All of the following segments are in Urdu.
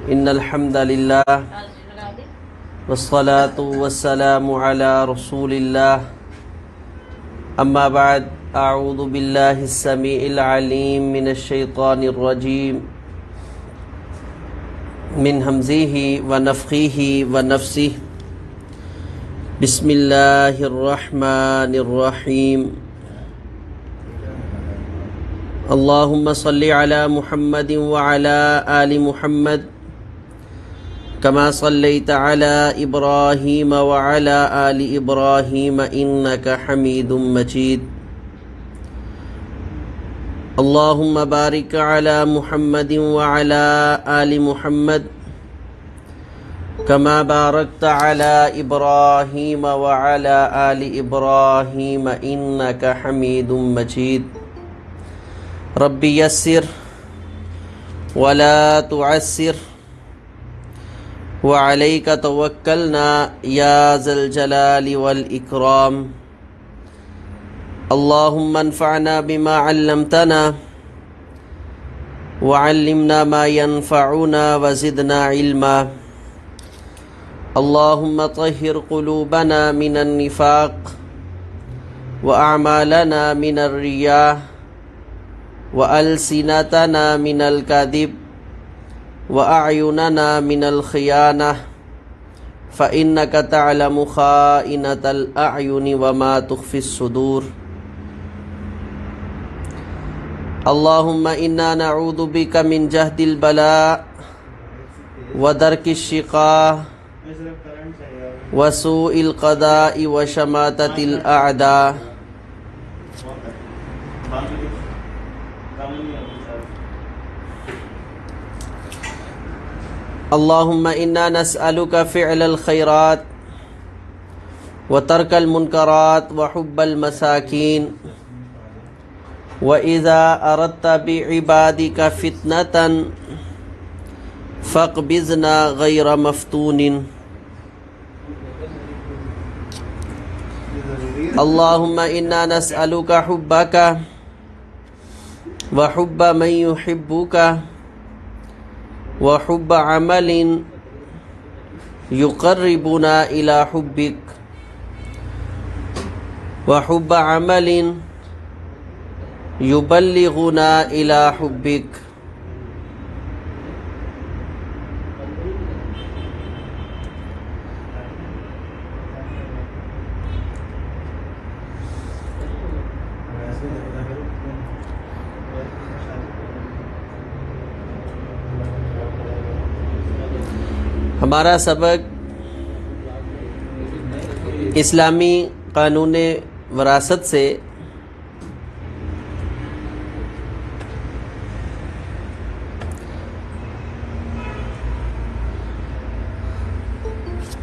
إن الحمد لله والصلاة والسلام على رسول الله أما بعد أعوذ بالله السميع العليم من الشيطان الرجيم من همزه ونفخه ونفسه بسم الله الرحمن الرحيم اللهم صل على محمد وعلى آل محمد كما صليت على إبراهيم وعلى آل إبراهيم إنك حميد مجيد اللهم بارك على محمد وعلى آل محمد كما باركت على إبراهيم وعلى آل إبراهيم إنك حميد مجيد رب يسر ولا تعسر وعليك توكلنا يا ذا الجلال والإكرام اللهم انفعنا بما علمتنا وعلمنا ما ينفعنا وزدنا علما اللهم طهر قلوبنا من النفاق وأعمالنا من الرياء وألسنتنا من الكذب وأعيننا من الخيانة فإنك تعلم خائنة الأعين وما تخفي الصدور اللهم إنا نعوذ بك من جهد البلاء ودرك الشقاء وسوء القضاء وشماتة الأعداء اللهم إنا نسألك فعل الخيرات وترك المنكرات وحب المساكين وإذا أردت بعبادك فتنة فاقبضنا غير مفتون اللهم إنا نسألك حبك وحب من يحبك وحب عمل يقربنا إلى حبك وحب عمل يبلغنا إلى حبك ہمارا سبق اسلامی قانون وراثت سے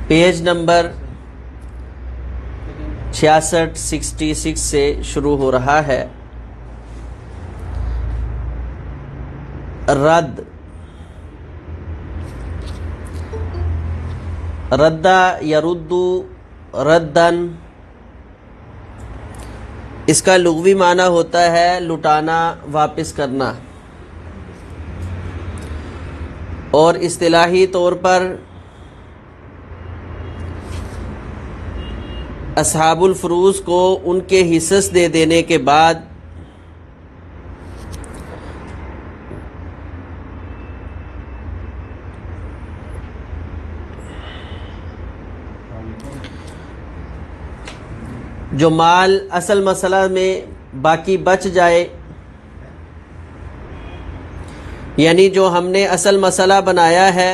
پیج نمبر 66 سے شروع ہو رہا ہے. ردا یردو ردن، اس کا لغوی معنی ہوتا ہے لٹانا، واپس کرنا، اور اصطلاحی طور پر اصحاب الفروض کو ان کے حصص دے دینے کے بعد جو مال اصل مسئلہ میں باقی بچ جائے، یعنی جو ہم نے اصل مسئلہ بنایا ہے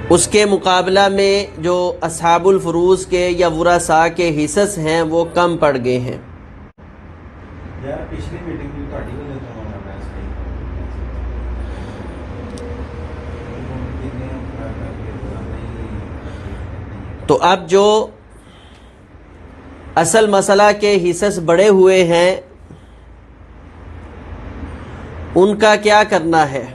اس کے مقابلہ میں جو اصحاب الفروض کے یا ورثاء کے حصص ہیں وہ کم پڑ گئے ہیں. تو اب جو اصل مسئلہ کے حصص بڑے ہوئے ہیں ان کا کیا کرنا ہے؟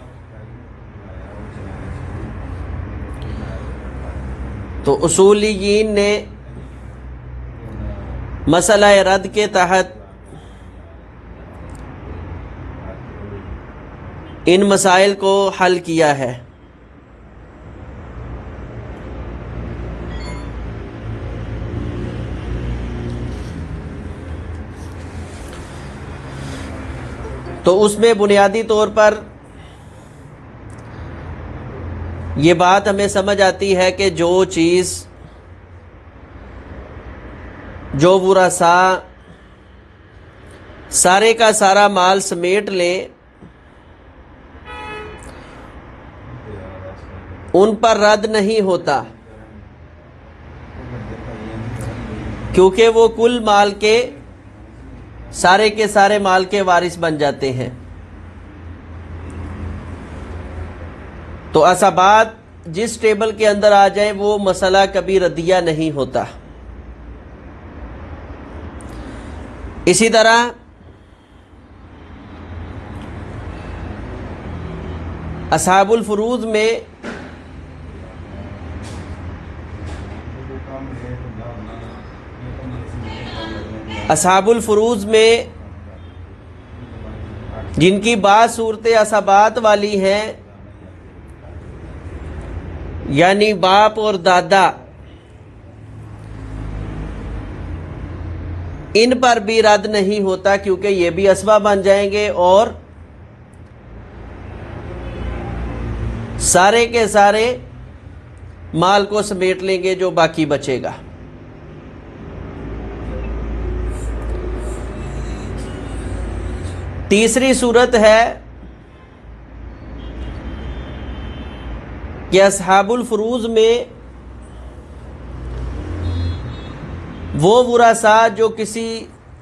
تو اصولیین نے مسئلہ رد کے تحت ان مسائل کو حل کیا ہے۔ تو اس میں بنیادی طور پر یہ بات ہمیں سمجھ آتی ہے کہ جو چیز، جو ورثاء سارے کا سارا مال سمیٹ لیں، ان پر رد نہیں ہوتا، کیونکہ وہ کل مال کے سارے مال کے وارث بن جاتے ہیں۔ تو عصبات جس ٹیبل کے اندر آ جائیں وہ مسئلہ کبھی ردیہ نہیں ہوتا۔ اسی طرح اصحاب الفروض میں جن کی بعض صورتیں عصبات والی ہیں، یعنی باپ اور دادا، ان پر بھی رد نہیں ہوتا، کیونکہ یہ بھی اسباب بن جائیں گے اور سارے کے سارے مال کو سمیٹ لیں گے جو باقی بچے گا۔ تیسری صورت ہے کہ اصحاب الفروض میں وہ ورثاء جو کسی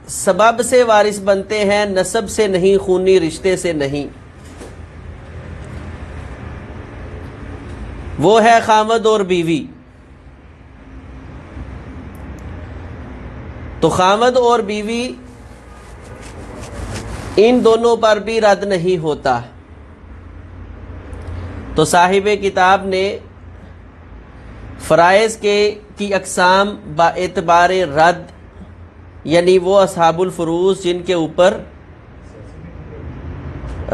سبب سے وارث بنتے ہیں، نسب سے نہیں، خونی رشتے سے نہیں، وہ ہے خامد اور بیوی۔ تو خامد اور بیوی ان دونوں پر بھی رد نہیں ہوتا۔ تو صاحب کتاب نے فرائض کی اقسام با اعتبار رد، یعنی وہ اصحاب الفروض جن کے اوپر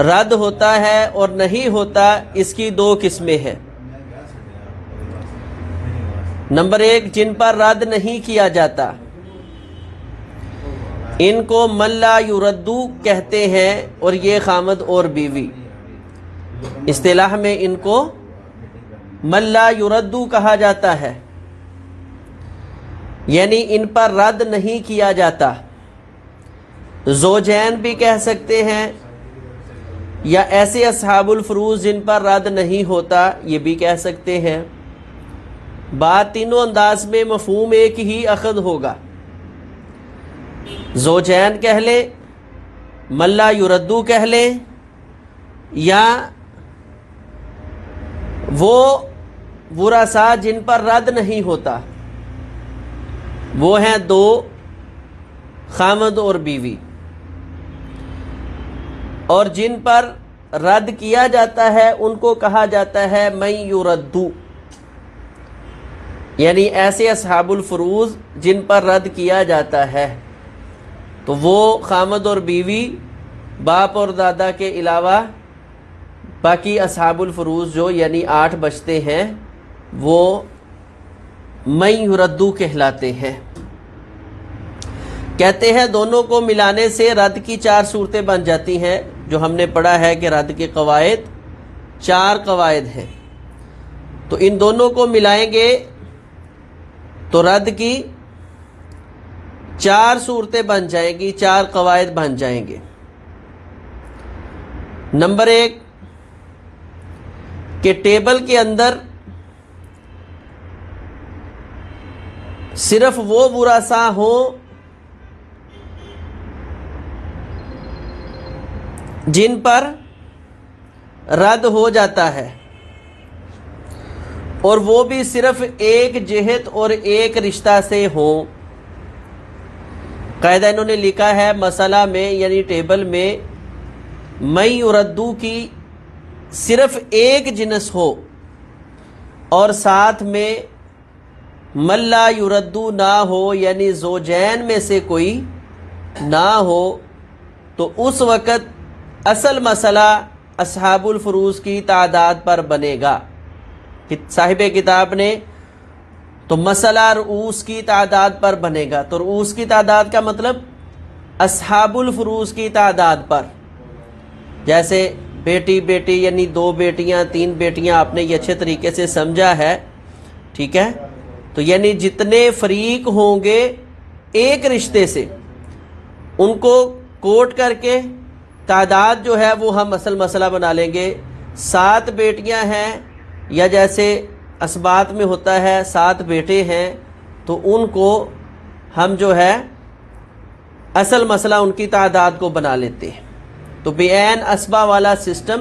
رد ہوتا ہے اور نہیں ہوتا، اس کی دو قسمیں ہیں۔ نمبر ایک، جن پر رد نہیں کیا جاتا، ان کو من لا یردو کہتے ہیں، اور یہ خامد اور بیوی، اصطلاح میں ان کو من لا یردو کہا جاتا ہے، یعنی ان پر رد نہیں کیا جاتا۔ زوجین بھی کہہ سکتے ہیں، یا ایسے اصحاب الفروض جن پر رد نہیں ہوتا، یہ بھی کہہ سکتے ہیں۔ بات تینوں انداز میں مفہوم ایک ہی اخذ ہوگا۔ زوجین کہہ لیں، من لا یردو کہہ لیں، یا وہ ورثاء جن پر رد نہیں ہوتا، وہ ہیں دو، خامد اور بیوی۔ اور جن پر رد کیا جاتا ہے ان کو کہا جاتا ہے من یردو، یعنی ایسے اصحاب الفروض جن پر رد کیا جاتا ہے۔ تو وہ خامد اور بیوی، باپ اور دادا کے علاوہ باقی اصحاب الفروض جو یعنی 8 بچتے ہیں، وہ من یردو کہلاتے ہیں۔ کہتے ہیں دونوں کو ملانے سے رد کی 4 صورتیں بن جاتی ہیں، جو ہم نے پڑھا ہے کہ رد کے قواعد 4 قواعد ہیں۔ تو ان دونوں کو ملائیں گے تو رد کی 4 صورتیں بن جائیں گی، 4 قواعد بن جائیں گے۔ نمبر 1 کہ ٹیبل کے اندر صرف وہ ورثاء ہوں جن پر رد ہو جاتا ہے، اور وہ بھی صرف ایک جہت اور ایک رشتہ سے ہوں۔ قاعدہ انہوں نے لکھا ہے مسئلہ میں، یعنی ٹیبل میں، من یردو کی صرف ایک جنس ہو اور ساتھ میں من لا یردو نہ ہو، یعنی زوجین میں سے کوئی نہ ہو، تو اس وقت اصل مسئلہ اصحاب الفروض کی تعداد پر بنے گا. صاحب کتاب نے تو مسئلہ رؤوس کی تعداد پر بنے گا. تو رؤوس کی تعداد کا مطلب اصحاب الفروض کی تعداد پر. جیسے بیٹی بیٹی یعنی 2 بیٹیاں 3 بیٹیاں آپ نے یہ اچھے طریقے سے سمجھا ہے. ٹھیک ہے. تو یعنی جتنے فریق ہوں گے ایک رشتے سے ان کو کوٹ کر کے تعداد جو ہے وہ ہم اصل مسئلہ بنا لیں گے. 7 بیٹیاں ہیں یا جیسے اسبات میں ہوتا ہے 7 بیٹے ہیں تو ان کو ہم جو ہے اصل مسئلہ ان کی تعداد کو بنا لیتے ہیں. تو بعین اسبا والا سسٹم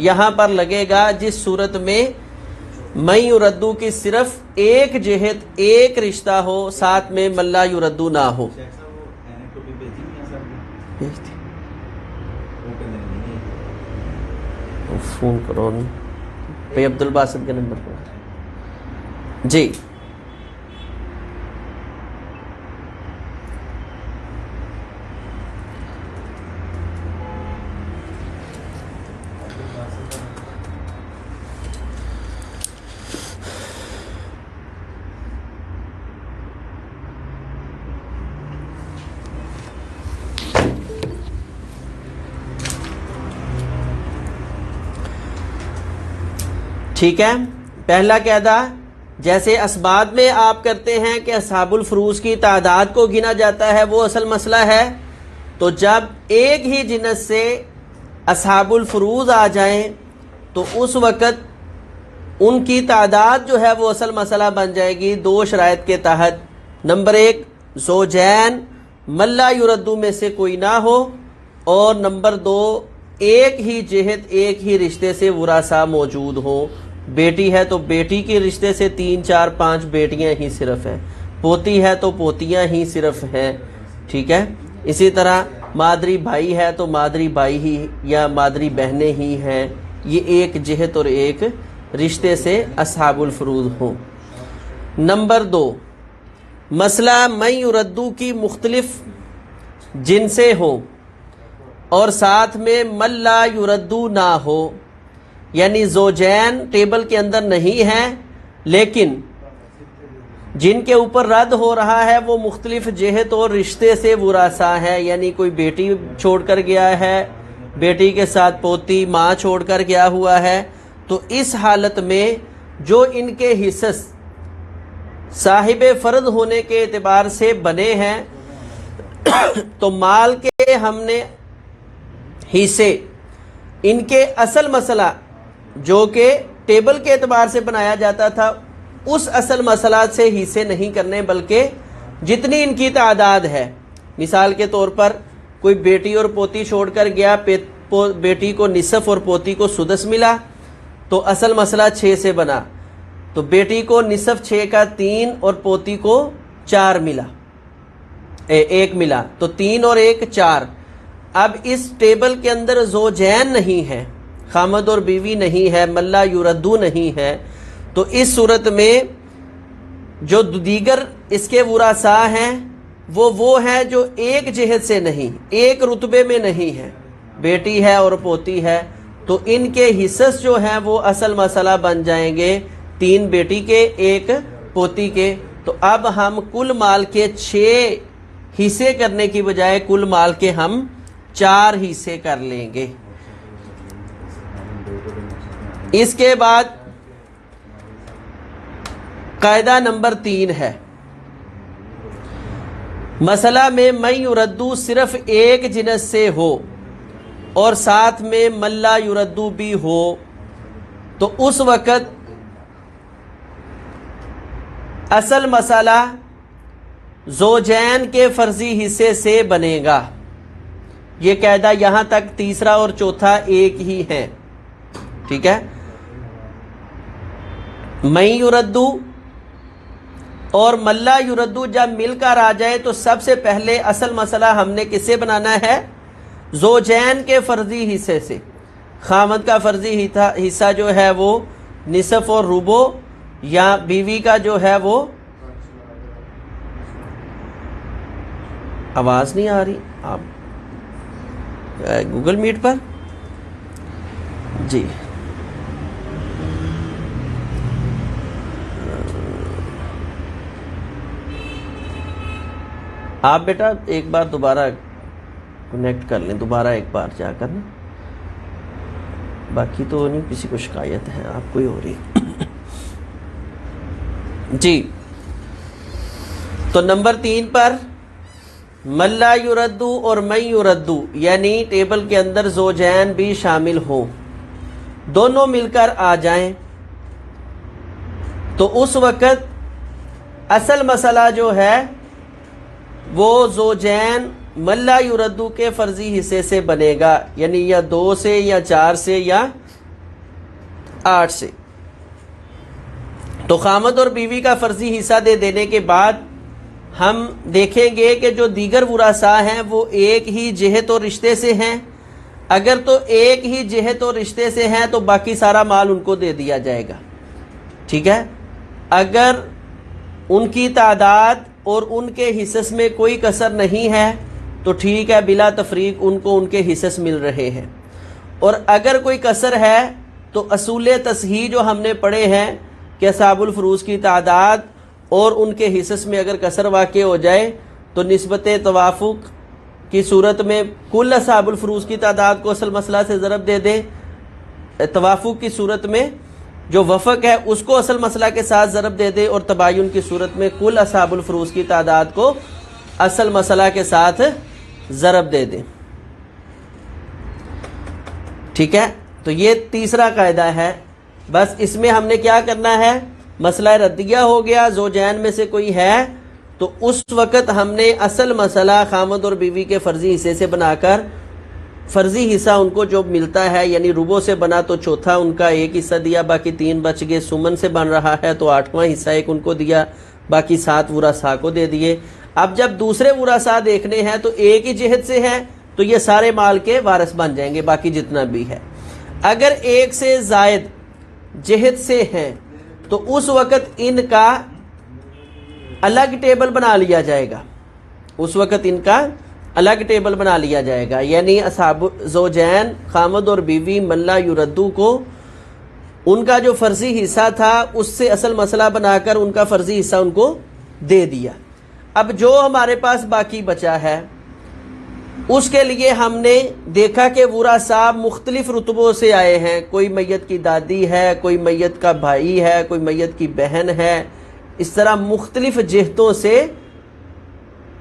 یہاں پر لگے گا جس صورت میں من یردو کی صرف ایک جہت ایک رشتہ ہو ساتھ میں من لا یردو نہ ہو. فون کرو بھائی عبد الباسط کے نمبر پر. جی ٹھیک ہے. پہلا قاعدہ جیسے اسبات میں آپ کرتے ہیں کہ اصحاب الفروض کی تعداد کو گنا جاتا ہے وہ اصل مسئلہ ہے. تو جب ایک ہی جنس سے اصحاب الفروض آ جائیں تو اس وقت ان کی تعداد جو ہے وہ اصل مسئلہ بن جائے گی 2 شرائط کے تحت. نمبر 1 زوجین من لا یردو میں سے کوئی نہ ہو, اور نمبر 2 ایک ہی جہت ایک ہی رشتے سے ورثاء موجود ہوں. بیٹی ہے تو بیٹی کے رشتے سے 3 4 5 بیٹیاں ہی صرف ہیں, پوتی ہے تو پوتیاں ہی صرف ہیں. ٹھیک ہے. اسی طرح مادری بھائی ہے تو مادری بھائی ہی یا مادری بہنیں ہی ہیں. یہ ایک جہت اور ایک رشتے سے اصحاب الفروض ہوں. نمبر 2 مسئلہ من یردو کی مختلف جنسیں ہوں اور ساتھ میں من لا یردو نہ ہو, یعنی زوجین ٹیبل کے اندر نہیں ہیں لیکن جن کے اوپر رد ہو رہا ہے وہ مختلف جہت اور رشتے سے ورثاء ہے. یعنی کوئی بیٹی چھوڑ کر گیا ہے, بیٹی کے ساتھ پوتی, ماں چھوڑ کر گیا ہوا ہے. تو اس حالت میں جو ان کے حصص صاحب فرض ہونے کے اعتبار سے بنے ہیں تو مال کے ہم نے حصے ان کے اصل مسئلہ جو کہ ٹیبل کے اعتبار سے بنایا جاتا تھا اس اصل مسئلہ سے حصے نہیں کرنے, بلکہ جتنی ان کی تعداد ہے. مثال کے طور پر کوئی بیٹی اور پوتی چھوڑ کر گیا, بیٹی کو نصف اور پوتی کو سدس ملا تو اصل مسئلہ 6 سے بنا. تو بیٹی کو نصف 6 کا 3 اور پوتی کو 4 ملا, 1 ملا, تو 3 اور 1 4. اب اس ٹیبل کے اندر زوجین نہیں ہے, خامد اور بیوی نہیں ہے, من لا یردو نہیں ہے. تو اس صورت میں جو دیگر اس کے ورثاء ہیں وہ ہیں جو ایک جہت سے نہیں, ایک رتبے میں نہیں ہے, بیٹی ہے اور پوتی ہے. تو ان کے حصص جو ہیں وہ اصل مسئلہ بن جائیں گے 3 بیٹی کے 1 پوتی کے. تو اب ہم کل مال کے 6 حصے کرنے کی بجائے کل مال کے ہم 4 حصے کر لیں گے. اس کے بعد قاعدہ نمبر 3 ہے مسئلہ میں من یردو صرف ایک جنس سے ہو اور ساتھ میں من لا یردو بھی ہو تو اس وقت اصل مسئلہ زوجین کے فرضی حصے سے بنے گا. یہ قاعدہ یہاں تک تیسرا اور چوتھا ایک ہی ہیں. ٹھیک ہے. من یردو اور من لا یردو جب مل کر آ جائے تو سب سے پہلے اصل مسئلہ ہم نے کس سے بنانا ہے؟ زوجین کے فرضی حصے سے. خامد کا فرضی حصہ جو ہے وہ نصف اور ربو, یا بیوی کا جو ہے وہ, آواز نہیں آ رہی آپ گوگل میٹ پر, جی آپ بیٹا ایک بار دوبارہ کنیکٹ کر لیں، دوبارہ ایک بار جا کر نا، باقی تو نہیں کسی کو شکایت ہے، آپ کو ہی ہو رہی جی۔ تو نمبر 3 پر من لا یردو اور من یردو، یعنی ٹیبل کے اندر زوجین بھی شامل ہوں، دونوں مل کر آ جائیں، تو اس وقت اصل مسئلہ جو ہے وہ زوجین من لا یردو کے فرضی حصے سے بنے گا، یعنی یا 2 سے یا 4 سے یا 8 سے۔ تو خامد اور بیوی کا فرضی حصہ دے دینے کے بعد ہم دیکھیں گے کہ جو دیگر ورثاء ہیں وہ ایک ہی جہت اور رشتے سے ہیں۔ اگر تو ایک ہی جہت اور رشتے سے ہیں تو باقی سارا مال ان کو دے دیا جائے گا، ٹھیک ہے۔ اگر ان کی تعداد اور ان کے حصص میں کوئی کسر نہیں ہے تو ٹھیک ہے، بلا تفریق ان کو ان کے حصص مل رہے ہیں۔ اور اگر کوئی کسر ہے تو اصول تصحیح جو ہم نے پڑھے ہیں کہ اصحاب الفروض کی تعداد اور ان کے حصص میں اگر کسر واقع ہو جائے تو نسبت توافق کی صورت میں کل اصحاب الفروض کی تعداد کو اصل مسئلہ سے ضرب دے دیں، توافق کی صورت میں جو وفق ہے اس کو اصل مسئلہ کے ساتھ ضرب دے دے، اور تباین کی صورت میں کل اصحاب الفروض کی تعداد کو اصل مسئلہ کے ساتھ ضرب دے دیں، ٹھیک ہے۔ تو یہ تیسرا قاعدہ ہے۔ بس اس میں ہم نے کیا کرنا ہے، مسئلہ ردیہ ہو گیا، زوجین میں سے کوئی ہے تو اس وقت ہم نے اصل مسئلہ خامد اور بیوی کے فرضی حصے سے بنا کر فرضی حصہ ان کو جو ملتا ہے، یعنی ربع سے بنا تو چوتھا ان کا ایک حصہ دیا، باقی 3 بچ گئے، سمن سے بن رہا ہے تو 8واں حصہ ایک ان کو دیا، باقی 7 ورثاء کو دے دیے۔ اب جب دوسرے ورثاء دیکھنے ہیں تو ایک ہی جہت سے ہیں تو یہ سارے مال کے وارث بن جائیں گے، باقی جتنا بھی ہے۔ اگر ایک سے زائد جہت سے ہیں تو اس وقت ان کا الگ ٹیبل بنا لیا جائے گا، اس وقت ان کا الگ ٹیبل بنا لیا جائے گا، یعنی اصحاب زوجین خامد اور بیوی من لا یردو کو ان کا جو فرضی حصہ تھا اس سے اصل مسئلہ بنا کر ان کا فرضی حصہ ان کو دے دیا۔ اب جو ہمارے پاس باقی بچا ہے اس کے لیے ہم نے دیکھا کہ ورثاء مختلف رتبوں سے آئے ہیں، کوئی میت کی دادی ہے، کوئی میت کا بھائی ہے، کوئی میت کی بہن ہے، اس طرح مختلف جہتوں سے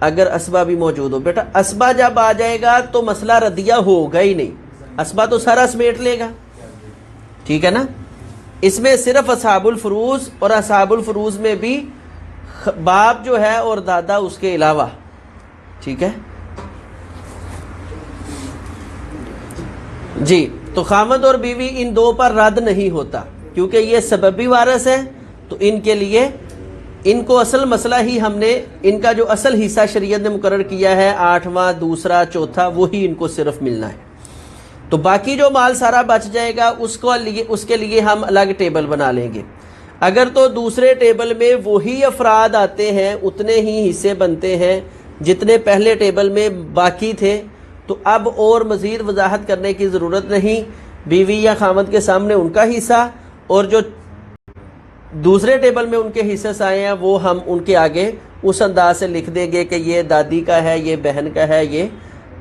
اگر اسبا بھی موجود ہو۔ بیٹا اسبا جب آ جائے گا تو مسئلہ ردیہ ہوگا ہی نہیں، اسبا تو سارا سمیٹ لے گا، ٹھیک ہے نا۔ اس میں صرف اصحاب الفروض، اور اصحاب الفروض میں بھی باپ جو ہے اور دادا اس کے علاوہ، ٹھیک ہے جی۔ تو خامد اور بیوی ان دو پر رد نہیں ہوتا کیونکہ یہ سببی وارث ہے، تو ان کے لیے ان کو اصل مسئلہ ہی ہم نے ان کا جو اصل حصہ شریعت نے مقرر کیا ہے 8واں، دوسرا، چوتھا، وہی ان کو صرف ملنا ہے۔ تو باقی جو مال سارا بچ جائے گا اس کے لیے ہم الگ ٹیبل بنا لیں گے۔ اگر تو دوسرے ٹیبل میں وہی افراد آتے ہیں، اتنے ہی حصے بنتے ہیں جتنے پہلے ٹیبل میں باقی تھے، تو اب اور مزید وضاحت کرنے کی ضرورت نہیں، بیوی یا خامد کے سامنے ان کا حصہ، اور جو دوسرے ٹیبل میں ان کے حصے آئے ہیں وہ ہم ان کے آگے اس انداز سے لکھ دیں گے کہ یہ دادی کا ہے، یہ بہن کا ہے، یہ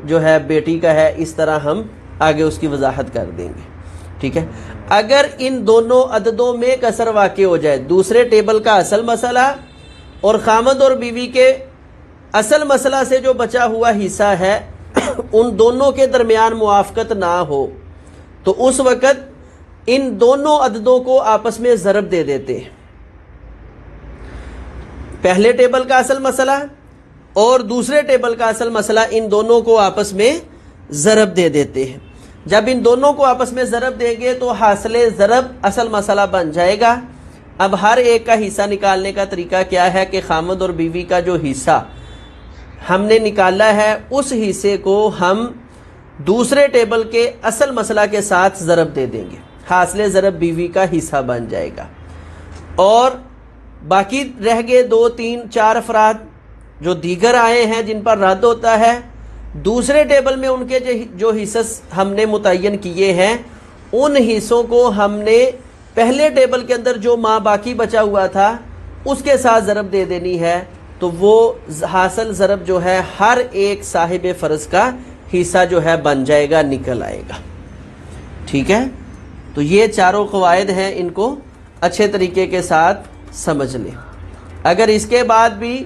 جو ہے بیٹی کا ہے، اس طرح ہم آگے اس کی وضاحت کر دیں گے، ٹھیک ہے۔ اگر ان دونوں عددوں میں کسر واقع ہو جائے، دوسرے ٹیبل کا اصل مسئلہ اور خامد اور بیوی کے اصل مسئلہ سے جو بچا ہوا حصہ ہے، ان دونوں کے درمیان موافقت نہ ہو تو اس وقت ان دونوں عددوں کو آپس میں ضرب دے دیتے ہیں، پہلے ٹیبل کا اصل مسئلہ اور دوسرے ٹیبل کا اصل مسئلہ، ان دونوں کو آپس میں ضرب دے دیتے ہیں۔ جب ان دونوں کو آپس میں ضرب دیں گے تو حاصل ضرب اصل مسئلہ بن جائے گا۔ اب ہر ایک کا حصہ نکالنے کا طریقہ کیا ہے کہ خامد اور بیوی کا جو حصہ ہم نے نکالا ہے اس حصے کو ہم دوسرے ٹیبل کے اصل مسئلہ کے ساتھ ضرب دے دیں گے، حاصل ضرب بیوی کا حصہ بن جائے گا۔ اور باقی رہ گئے 2، 3، 4 افراد جو دیگر آئے ہیں جن پر رد ہوتا ہے، دوسرے ٹیبل میں ان کے جو حصص ہم نے متعین کیے ہیں ان حصوں کو ہم نے پہلے ٹیبل کے اندر جو ماں باقی بچا ہوا تھا اس کے ساتھ ضرب دے دینی ہے، تو وہ حاصل ضرب جو ہے ہر ایک صاحب فرض کا حصہ جو ہے بن جائے گا، نکل آئے گا. ٹھیک ہے، تو یہ چاروں قواعد ہیں، ان کو اچھے طریقے کے ساتھ سمجھ لیں. اگر اس کے بعد بھی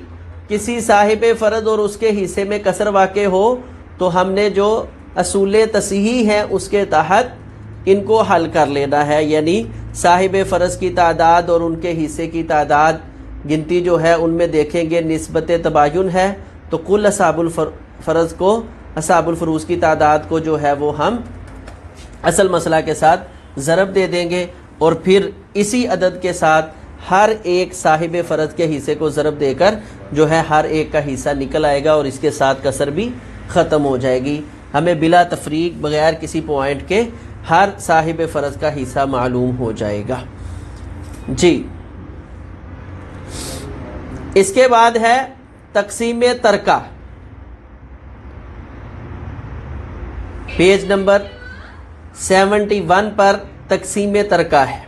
کسی صاحب فرض اور اس کے حصے میں کسر واقع ہو تو ہم نے جو اصول تصحیح ہیں اس کے تحت ان کو حل کر لینا ہے، یعنی صاحب فرض کی تعداد اور ان کے حصے کی تعداد گنتی جو ہے ان میں دیکھیں گے نسبت تباین ہے، تو کل اصحاب الفرض کو، اصحاب الفروض کی تعداد کو جو ہے وہ ہم اصل مسئلہ کے ساتھ ضرب دے دیں گے، اور پھر اسی عدد کے ساتھ ہر ایک صاحب فرض کے حصے کو ضرب دے کر جو ہے ہر ایک کا حصہ نکل آئے گا، اور اس کے ساتھ کسر بھی ختم ہو جائے گی. ہمیں بلا تفریق بغیر کسی پوائنٹ کے ہر صاحب فرض کا حصہ معلوم ہو جائے گا. جی، اس کے بعد ہے تقسیم ترکہ. پیج نمبر 71 پر تقسیم ترکہ ہے.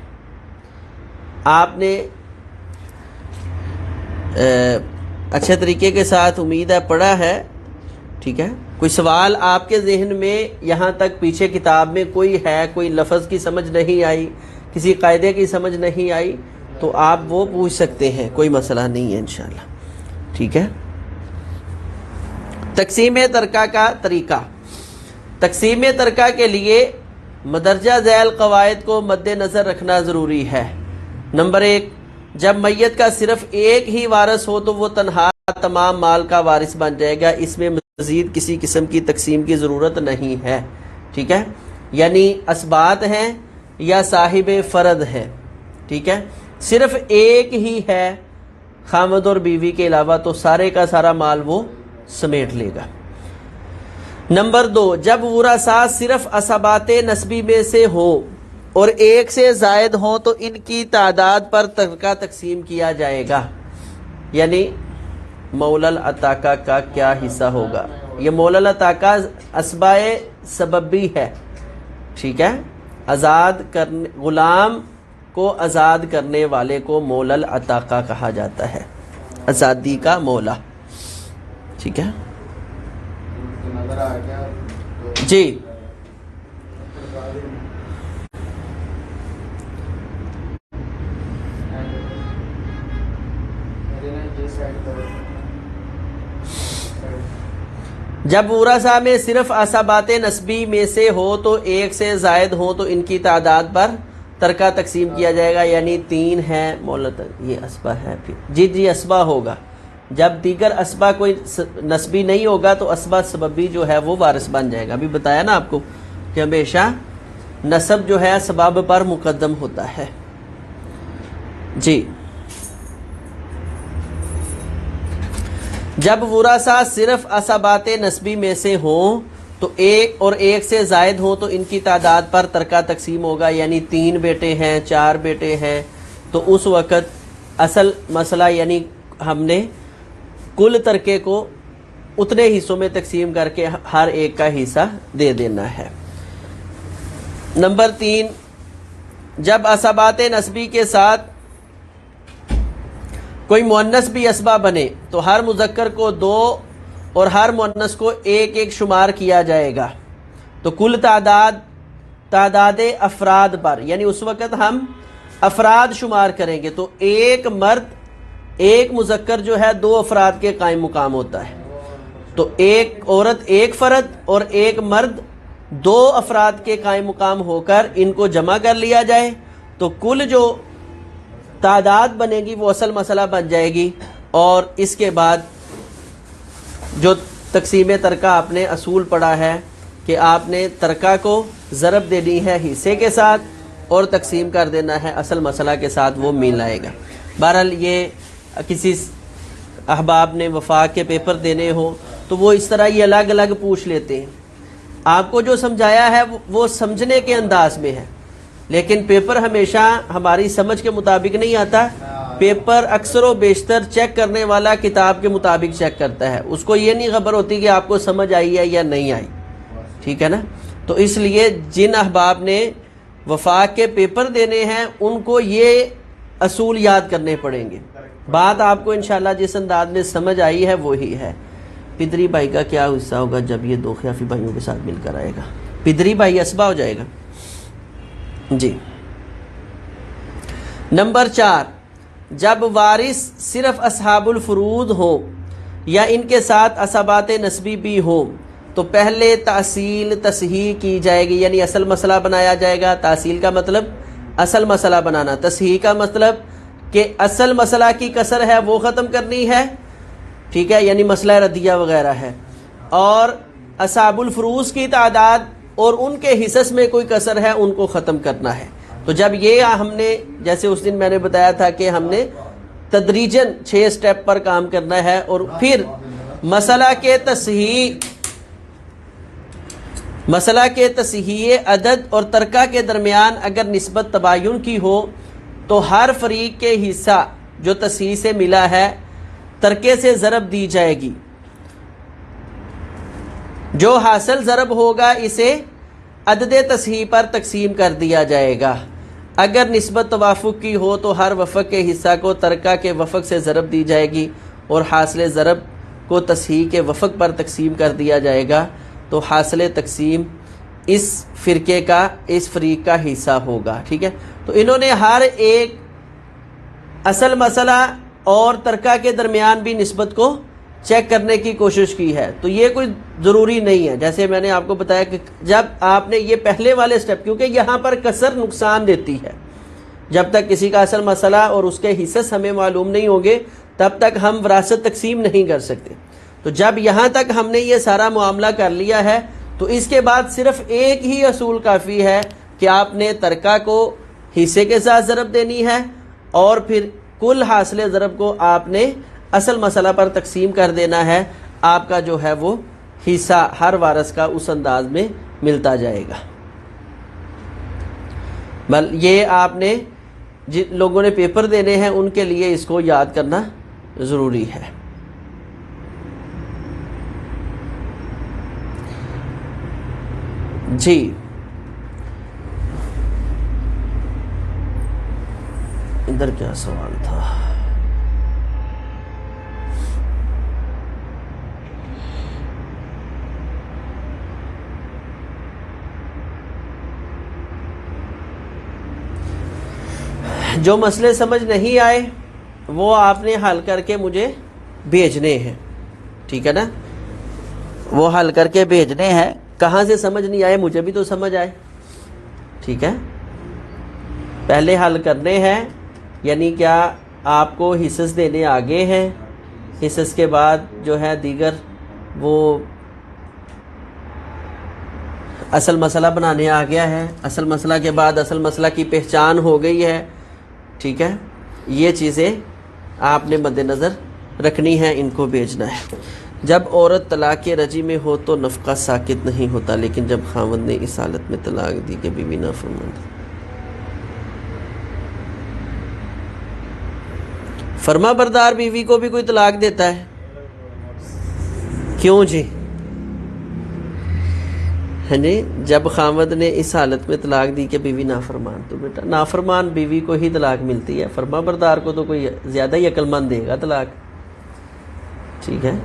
آپ نے اچھے طریقے کے ساتھ امید ہے پڑھا ہے. ٹھیک ہے، کوئی سوال آپ کے ذہن میں یہاں تک پیچھے کتاب میں کوئی ہے، کوئی لفظ کی سمجھ نہیں آئی، کسی قاعدے کی سمجھ نہیں آئی، تو آپ وہ پوچھ سکتے ہیں، کوئی مسئلہ نہیں ہے انشاءاللہ. ٹھیک ہے، تقسیم ترکہ کا طریقہ. تقسیم ترکہ کے لیے مدرجہ ذیل قواعد کو مد نظر رکھنا ضروری ہے. نمبر 1، جب میت کا صرف ایک ہی وارث ہو تو وہ تنہا تمام مال کا وارث بن جائے گا، اس میں مزید کسی قسم کی تقسیم کی ضرورت نہیں ہے. ٹھیک ہے، یعنی اسبات ہیں یا صاحب فرد ہیں. ٹھیک ہے، صرف ایک ہی ہے خامد اور بیوی کے علاوہ، تو سارے کا سارا مال وہ سمیٹ لے گا. نمبر 2، جب ورثاء صرف اسبات نسبی میں سے ہو اور ایک سے زائد ہوں تو ان کی تعداد پر ترکہ تقسیم کیا جائے گا. یعنی مولا العتاقہ کا کیا حصہ ہوگا؟ یہ مولا العتاقہ اسبائے سببی ہے. ٹھیک ہے، آزاد کرنے، غلام کو آزاد کرنے والے کو مولا العتاقہ کہا جاتا ہے، آزادی کا مولا. ٹھیک ہے جی. جب ورثاء میں صرف اسبات نسبی میں سے ہو تو ایک سے زائد ہو تو ان کی تعداد پر ترکہ تقسیم کیا جائے گا. یعنی 3 ہے مولا، یہ اسبا ہے. پھر جی اسبا ہوگا. جب دیگر اسبا کوئی نسبی نہیں ہوگا تو اسبا سببی جو ہے وہ وارث بن جائے گا. ابھی بتایا نا آپ کو کہ ہمیشہ نسب جو ہے سبب پر مقدم ہوتا ہے. جی، جب ورثاء صرف اسبات نسبی میں سے ہوں تو ایک اور ایک سے زائد ہوں تو ان کی تعداد پر ترکہ تقسیم ہوگا. یعنی 3 بیٹے ہیں، 4 بیٹے ہیں، تو اس وقت اصل مسئلہ یعنی ہم نے کل ترکے کو اتنے حصوں میں تقسیم کر کے ہر ایک کا حصہ دے دینا ہے. نمبر 3، جب اسبات نسبی کے ساتھ کوئی مؤنث بھی اسبا بنے تو ہر مذکر کو 2 اور ہر مؤنث کو 1 شمار کیا جائے گا. تو کل تعداد افراد پر، یعنی اس وقت ہم افراد شمار کریں گے تو ایک مرد، ایک مذکر جو ہے 2 افراد کے قائم مقام ہوتا ہے. تو ایک عورت 1 فرد اور ایک مرد 2 افراد کے قائم مقام ہو کر ان کو جمع کر لیا جائے تو کل جو تعداد بنے گی وہ اصل مسئلہ بن جائے گی. اور اس کے بعد جو تقسیم ترکہ آپ نے اصول پڑھا ہے کہ آپ نے ترکہ کو ضرب دینی ہے حصے کے ساتھ اور تقسیم کر دینا ہے اصل مسئلہ کے ساتھ، وہ مل آئے گا. بہرحال یہ کسی احباب نے وفاق کے پیپر دینے ہوں تو وہ اس طرح یہ الگ الگ پوچھ لیتے ہیں. آپ کو جو سمجھایا ہے وہ سمجھنے کے انداز میں ہے، لیکن پیپر ہمیشہ ہماری سمجھ کے مطابق نہیں آتا. پیپر اکثر و بیشتر چیک کرنے والا کتاب کے مطابق چیک کرتا ہے، اس کو یہ نہیں خبر ہوتی کہ آپ کو سمجھ آئی ہے یا نہیں آئی. ٹھیک ہے نا؟ تو اس لیے جن احباب نے وفاق کے پیپر دینے ہیں ان کو یہ اصول یاد کرنے پڑیں گے. بات آپ کو انشاءاللہ جس انداز میں سمجھ آئی ہے وہی ہے. پدری بھائی کا کیا حصہ ہوگا جب یہ دو خیافی بھائیوں کے ساتھ مل کر آئے گا؟ پدری بھائی اسبا ہو جائے گا. جی. نمبر 4، جب وارث صرف اصحاب الفروض ہو یا ان کے ساتھ عصبات نسبی بھی ہوں تو پہلے تحصیل تصحیح کی جائے گی، یعنی اصل مسئلہ بنایا جائے گا. تحصیل کا مطلب اصل مسئلہ بنانا، تصحیح کا مطلب کہ اصل مسئلہ کی کسر ہے وہ ختم کرنی ہے، ٹھیک ہے، یعنی مسئلہ ردیہ وغیرہ ہے. اور اصحاب الفروض کی تعداد اور ان کے حصص میں کوئی کسر ہے ان کو ختم کرنا ہے. تو جب یہ ہم نے، جیسے اس دن میں نے بتایا تھا کہ ہم نے تدریجاً 6 سٹیپ پر کام کرنا ہے، اور پھر مسئلہ کے تصحیح عدد اور ترکہ کے درمیان اگر نسبت تباین کی ہو تو ہر فریق کے حصہ جو تصحیح سے ملا ہے ترکے سے ضرب دی جائے گی. جو حاصل ضرب ہوگا اسے عدد تصحیح پر تقسیم کر دیا جائے گا. اگر نسبت توافق کی ہو تو ہر وفق کے حصہ کو ترکہ کے وفق سے ضرب دی جائے گی اور حاصل ضرب کو تصحیح کے وفق پر تقسیم کر دیا جائے گا. تو حاصل تقسیم اس فریق کا حصہ ہوگا. ٹھیک ہے، تو انہوں نے ہر ایک اصل مسئلہ اور ترکہ کے درمیان بھی نسبت کو چیک کرنے کی کوشش کی ہے. تو یہ کوئی ضروری نہیں ہے، جیسے میں نے آپ کو بتایا کہ جب آپ نے یہ پہلے والے سٹیپ، کیونکہ یہاں پر کسر نقصان دیتی ہے، جب تک کسی کا اصل مسئلہ اور اس کے حصص ہمیں معلوم نہیں ہوں گے تب تک ہم وراثت تقسیم نہیں کر سکتے. تو جب یہاں تک ہم نے یہ سارا معاملہ کر لیا ہے تو اس کے بعد صرف ایک ہی اصول کافی ہے کہ آپ نے ترکہ کو حصے کے ساتھ ضرب دینی ہے اور پھر کل حاصل ضرب کو آپ نے اصل مسئلہ پر تقسیم کر دینا ہے. آپ کا جو ہے وہ حصہ ہر وارث کا اس انداز میں ملتا جائے گا. بل یہ آپ نے جن لوگوں نے پیپر دینے ہیں ان کے لیے اس کو یاد کرنا ضروری ہے. جی، ادھر کیا سوال تھا؟ جو مسئلے سمجھ نہیں آئے وہ آپ نے حل کر کے مجھے بھیجنے ہیں، ٹھیک ہے نا، وہ حل کر کے بھیجنے ہیں. کہاں سے سمجھ نہیں آئے مجھے بھی تو سمجھ آئے، ٹھیک ہے. پہلے حل کرنے ہیں، یعنی کیا آپ کو حصص دینے آگے ہیں، حصص کے بعد جو ہے دیگر وہ اصل مسئلہ بنانے آ گیا ہے، اصل مسئلہ کے بعد اصل مسئلہ کی پہچان ہو گئی ہے، ٹھیک ہے. یہ چیزیں آپ نے مد نظر رکھنی ہیں، ان کو بھیجنا ہے. جب عورت طلاق رجعی میں ہو تو نفقہ ساقط نہیں ہوتا، لیکن جب خاوند نے اس حالت میں طلاق دی کہ بیوی نافرمان. فرما بردار بیوی کو بھی کوئی طلاق دیتا ہے؟ کیوں جی؟ ہے جی، جب خاوند نے اس حالت میں طلاق دی کہ بیوی نافرمان، تو بیٹا نافرمان بیوی کو ہی طلاق ملتی ہے، فرما بردار کو تو کوئی زیادہ ہی عقل مند دے گا طلاق. ٹھیک ہے،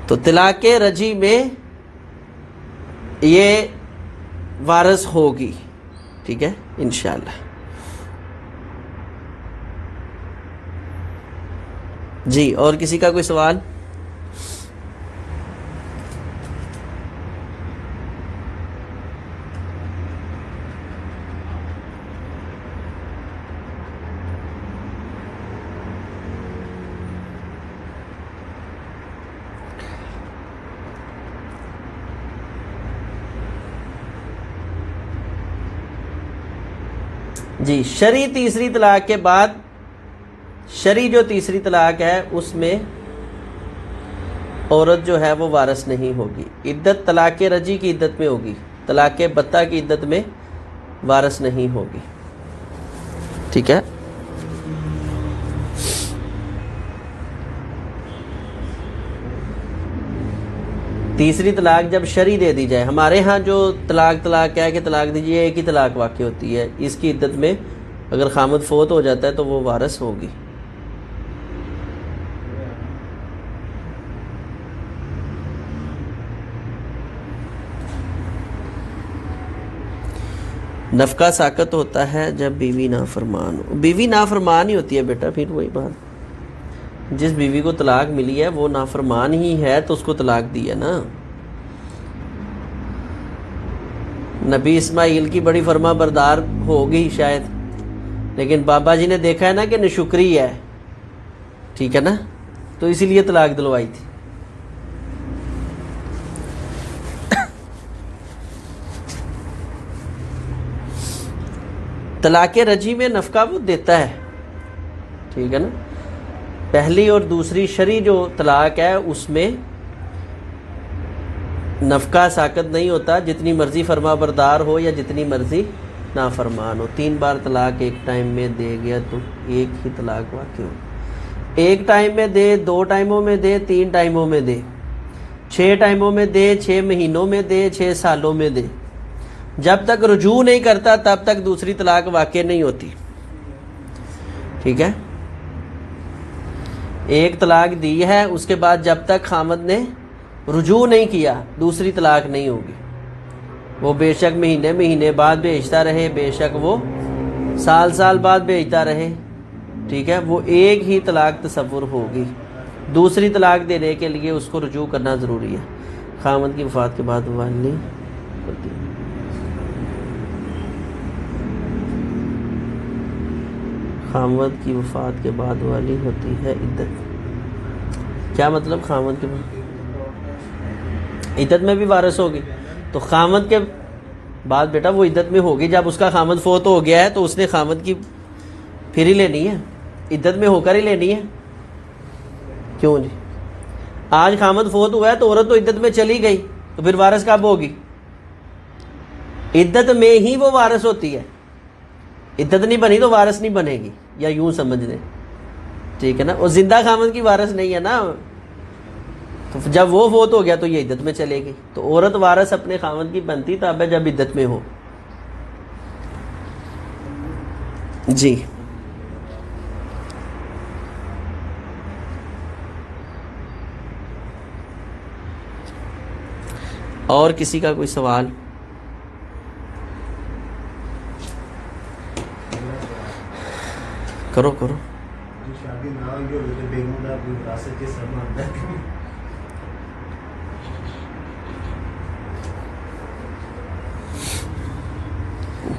تو طلاق رجعی میں یہ وارث ہوگی، ٹھیک ہے انشاءاللہ. جی، اور کسی کا کوئی سوال؟ جی، شرعی تیسری طلاق کے بعد شرعی جو تیسری طلاق ہے اس میں عورت جو ہے وہ وارث نہیں ہوگی. عدت طلاق رجعی کی عدت میں ہوگی، طلاق بتہ کی عدت میں وارث نہیں ہوگی. ٹھیک ہے، تیسری طلاق جب شرعی دے دی جائے، ہمارے ہاں جو طلاق کیا ہے کہ طلاق دیجیے، ایک ہی طلاق واقع ہوتی ہے، اس کی عدت میں اگر خامد فوت ہو جاتا ہے تو وہ وارث ہوگی۔ نفقہ ساقط ہوتا ہے جب بیوی نافرمان ہو۔ بیوی نافرمان ہی ہوتی ہے بیٹا، پھر وہی بات، جس بیوی کو طلاق ملی ہے وہ نافرمان ہی ہے تو اس کو طلاق دی ہے نا۔ نبی اسماعیل کی بڑی فرما بردار ہوگی شاید، لیکن بابا جی نے دیکھا ہے نا کہ نشکری ہے، ٹھیک ہے نا، تو اسی لیے طلاق دلوائی تھی۔ طلاق رجعی میں نفقہ وہ دیتا ہے، ٹھیک ہے نا۔ پہلی اور دوسری شرعی جو طلاق ہے اس میں نفقہ ساقط نہیں ہوتا، جتنی مرضی فرما بردار ہو یا جتنی مرضی نافرمان ہو۔ 3 بار طلاق ایک ٹائم میں دے گیا تو ایک ہی طلاق واقع ہو۔ ایک ٹائم میں دے، 2 ٹائموں میں دے، 3 ٹائموں میں دے، 6 ٹائموں میں دے، 6 مہینوں میں دے، 6 سالوں میں دے، جب تک رجوع نہیں کرتا تب تک دوسری طلاق واقع نہیں ہوتی، ٹھیک ہے۔ ایک طلاق دی ہے، اس کے بعد جب تک خامد نے رجوع نہیں کیا دوسری طلاق نہیں ہوگی۔ وہ بے شک مہینے بعد بھیجتا رہے، بے شک وہ سال بعد بھیجتا رہے، ٹھیک ہے، وہ ایک ہی طلاق تصور ہوگی۔ دوسری طلاق دینے کے لیے اس کو رجوع کرنا ضروری ہے۔ خامد کی وفات کے بعد والی ہوتی ہے۔ خامد کی وفات کے بعد والی ہوتی ہے عدت۔ کیا مطلب؟ خامد کے بعد عدت میں بھی وارث ہوگی، تو خامد کے بعد بیٹا وہ عدت میں ہوگی۔ جب اس کا خامد فوت ہو گیا ہے تو اس نے خامد کی پھر ہی لینی ہے، عدت میں ہو کر ہی لینی ہے۔ کیوں جی؟ آج خامد فوت ہوا ہے تو عورت تو عدت میں چلی گئی، تو پھر وارث کب ہوگی؟ عدت میں ہی وہ وارث ہوتی ہے، عدت نہیں بنی تو وارث نہیں بنے گی، یا یوں سمجھ لیں، ٹھیک ہے نا۔ اور زندہ خامد کی وارث نہیں ہے نا، تو جب وہ فوت ہو گیا تو یہ عدت میں چلے گئی۔ تو عورت وارث اپنے خامد کی بنتی تب ہے جب عدت میں ہو۔ جی اور کسی کا کوئی سوال؟ کرو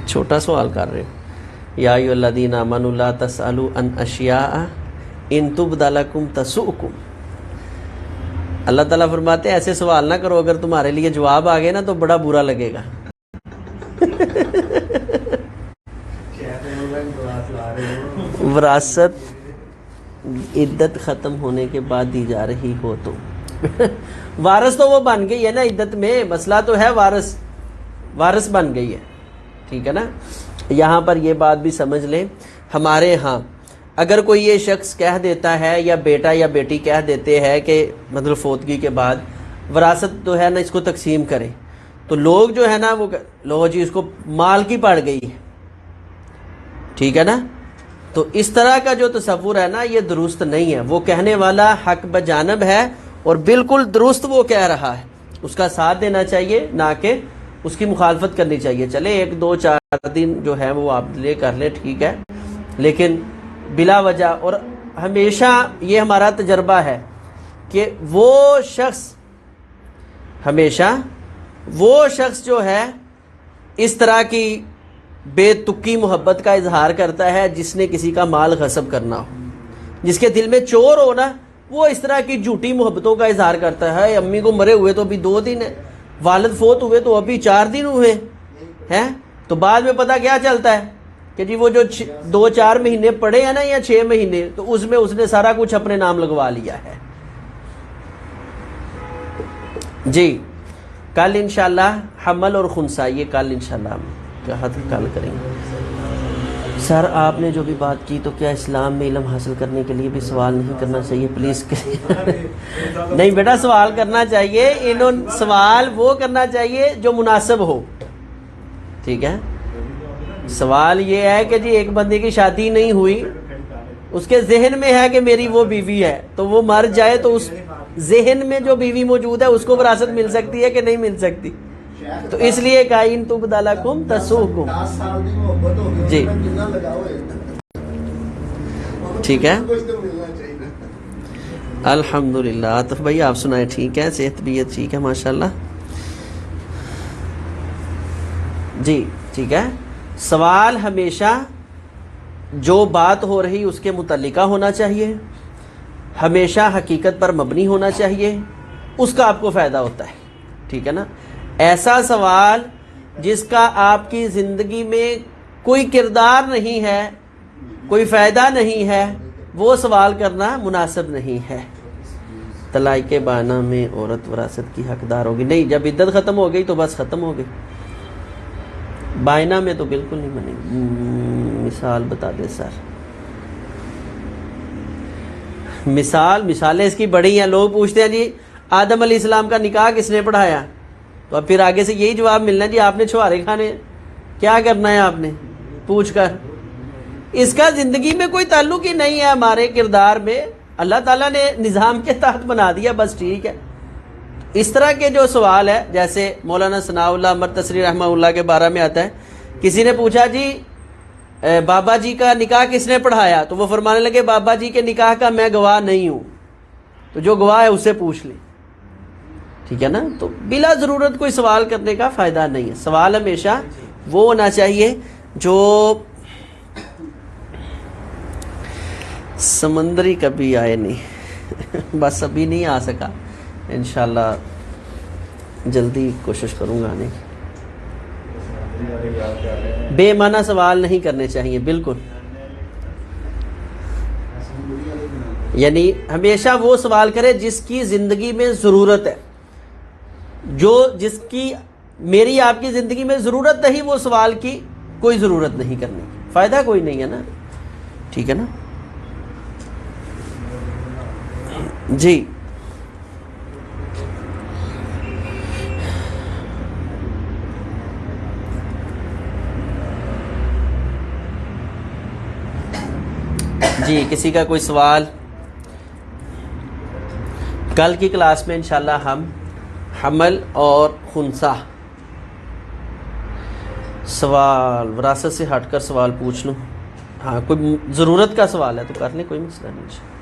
چھوٹا سوال کر رہے ہو۔ یا ایھا الذین آمنوا لا تسألوا عن اشیاء ان تبد لکم تسؤکم۔ اللہ تعالیٰ فرماتے ہیں ایسے سوال نہ کرو، اگر تمہارے لیے جواب آ گئے نا تو بڑا برا لگے گا۔ وراثت عدت ختم ہونے کے بعد دی جا رہی ہو تو وارث تو وہ بن گئی ہے نا عدت میں، مسئلہ تو ہے وارث بن گئی ہے، ٹھیک ہے نا۔ یہاں پر یہ بات بھی سمجھ لیں، ہمارے ہاں اگر کوئی یہ شخص کہہ دیتا ہے یا بیٹا یا بیٹی کہہ دیتے ہیں کہ مطلب فوتگی کے بعد وراثت تو ہے نا اس کو تقسیم کریں، تو لوگ جو ہے نا وہ لو جی اس کو مال کی پڑ گئی ہے، ٹھیک ہے نا۔ تو اس طرح کا جو تصور ہے نا یہ درست نہیں ہے۔ وہ کہنے والا حق بجانب ہے اور بالکل درست وہ کہہ رہا ہے، اس کا ساتھ دینا چاہیے، نہ کہ اس کی مخالفت کرنی چاہیے۔ چلے 1 2 4 دن جو ہے وہ آپ لے کر لیں، ٹھیک ہے، لیکن بلا وجہ۔ اور ہمیشہ یہ ہمارا تجربہ ہے کہ وہ شخص جو ہے اس طرح کی بے تکی محبت کا اظہار کرتا ہے جس نے کسی کا مال غصب کرنا ہو، جس کے دل میں چور ہو نا، وہ اس طرح کی جھوٹی محبتوں کا اظہار کرتا ہے۔ امی کو مرے ہوئے تو ابھی 2 دن ہے، والد فوت ہوئے تو ابھی 4 دن ہوئے ہیں، تو بعد میں پتہ کیا چلتا ہے کہ جی وہ جو 2 4 مہینے پڑے ہیں نا یا 6 مہینے، تو اس میں اس نے سارا کچھ اپنے نام لگوا لیا ہے۔ جی کل انشاءاللہ حمل اور خنثی، یہ کل انشاءاللہ ہم کل کریں گے۔ سر آپ نے جو بھی بات کی تو کیا اسلام میں علم حاصل کرنے کے لیے بھی سوال نہیں کرنا چاہیے؟ پلیز نہیں بیٹا، سوال کرنا چاہیے، سوال وہ کرنا چاہیے جو مناسب ہو، ٹھیک ہے؟ سوال یہ ہے کہ جی ایک بندے کی شادی نہیں ہوئی، اس کے ذہن میں ہے کہ میری وہ بیوی ہے، تو وہ مر جائے تو اس ذہن میں جو بیوی موجود ہے اس کو وراثت مل سکتی ہے کہ نہیں مل سکتی؟ تو اس لیے کائن تبد لکم تسؤکم، جی ٹھیک ہے، الحمدللہ۔ عاطف بھائی آپ سنائیں، ٹھیک ہے؟ صحت طبیعت ٹھیک ہے ماشاءاللہ؟ جی ٹھیک ہے۔ سوال ہمیشہ جو بات ہو رہی اس کے متعلقہ ہونا چاہیے، ہمیشہ حقیقت پر مبنی ہونا چاہیے، اس کا آپ کو فائدہ ہوتا ہے، ٹھیک ہے نا؟ ایسا سوال جس کا آپ کی زندگی میں کوئی کردار نہیں ہے، کوئی فائدہ نہیں ہے، وہ سوال کرنا مناسب نہیں ہے۔ طلاق کے بانہ میں عورت وراثت کی حقدار ہوگی؟ نہیں، جب عدت ختم ہو گئی تو بس ختم ہو گئی، بائنا میں تو بالکل نہیں بنے گی۔ مثال بتا دیں سر۔ مثالیں اس کی بڑی ہیں۔ لوگ پوچھتے ہیں جی آدم علیہ السلام کا نکاح کس نے پڑھایا؟ تو اب پھر آگے سے یہی جواب ملنا جی آپ نے چھوارے کھانے، کیا کرنا ہے آپ نے پوچھ کر؟ اس کا زندگی میں کوئی تعلق ہی نہیں ہے ہمارے کردار میں، اللہ تعالیٰ نے نظام کے تحت بنا دیا، بس ٹھیک ہے۔ اس طرح کے جو سوال ہے، جیسے مولانا ثناء اللہ مرتصری رحمہ اللہ کے بارے میں آتا ہے، کسی نے پوچھا جی بابا جی کا نکاح کس نے پڑھایا؟ تو وہ فرمانے لگے بابا جی کے نکاح کا میں گواہ نہیں ہوں، تو جو گواہ ہے اسے پوچھ لیں، ٹھیک ہے نا؟ تو بلا ضرورت کوئی سوال کرنے کا فائدہ نہیں ہے۔ سوال ہمیشہ وہ ہونا چاہیے جو سمندری کبھی آئے نہیں بس ابھی نہیں آ سکا، انشاءاللہ جلدی کوشش کروں گا آنے کی۔ بے معنی سوال نہیں کرنے چاہیے بالکل، یعنی ہمیشہ وہ سوال کرے جس کی زندگی میں ضرورت ہے، جس کی میری آپ کی زندگی میں ضرورت نہیں، وہ سوال کی کوئی ضرورت نہیں کرنے کی، فائدہ کوئی نہیں ہے نا، ٹھیک ہے نا؟ جی جی کسی کا کوئی سوال؟ کل کی کلاس میں انشاءاللہ ہم حمل اور خنثی سوال، وراثت سے ہٹ کر سوال پوچھ لوں، ہاں کوئی ضرورت کا سوال ہے تو کر لیں، کوئی مسئلہ نہیں۔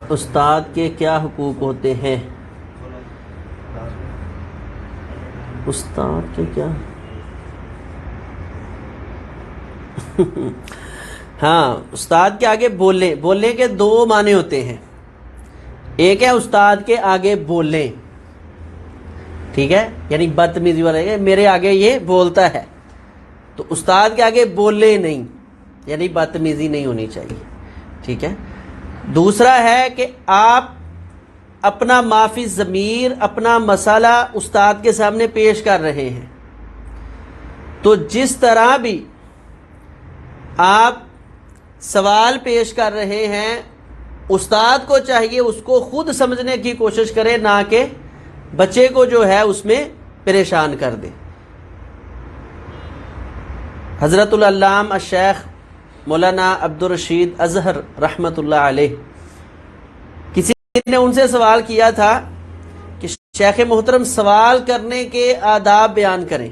استاد کے کیا حقوق ہوتے ہیں؟ استاد کے کیا ہاں استاد کے آگے بولنے کے دو معنی ہوتے ہیں، ایک ہے استاد کے آگے بولیں، ٹھیک ہے، یعنی بدتمیزی والا ہے، میرے آگے یہ بولتا ہے، تو استاد کے آگے بولے نہیں، یعنی بدتمیزی نہیں ہونی چاہیے، ٹھیک ہے۔ دوسرا ہے کہ آپ اپنا معافی ضمیر، اپنا مسئلہ استاد کے سامنے پیش کر رہے ہیں، تو جس طرح بھی آپ سوال پیش کر رہے ہیں، استاد کو چاہیے اس کو خود سمجھنے کی کوشش کرے، نہ کہ بچے کو جو ہے اس میں پریشان کر دے۔ حضرت العلامہ الشیخ مولانا عبدالرشید اظہر رحمۃ اللہ علیہ، کسی نے ان سے سوال کیا تھا کہ شیخ محترم سوال کرنے کے آداب بیان کریں،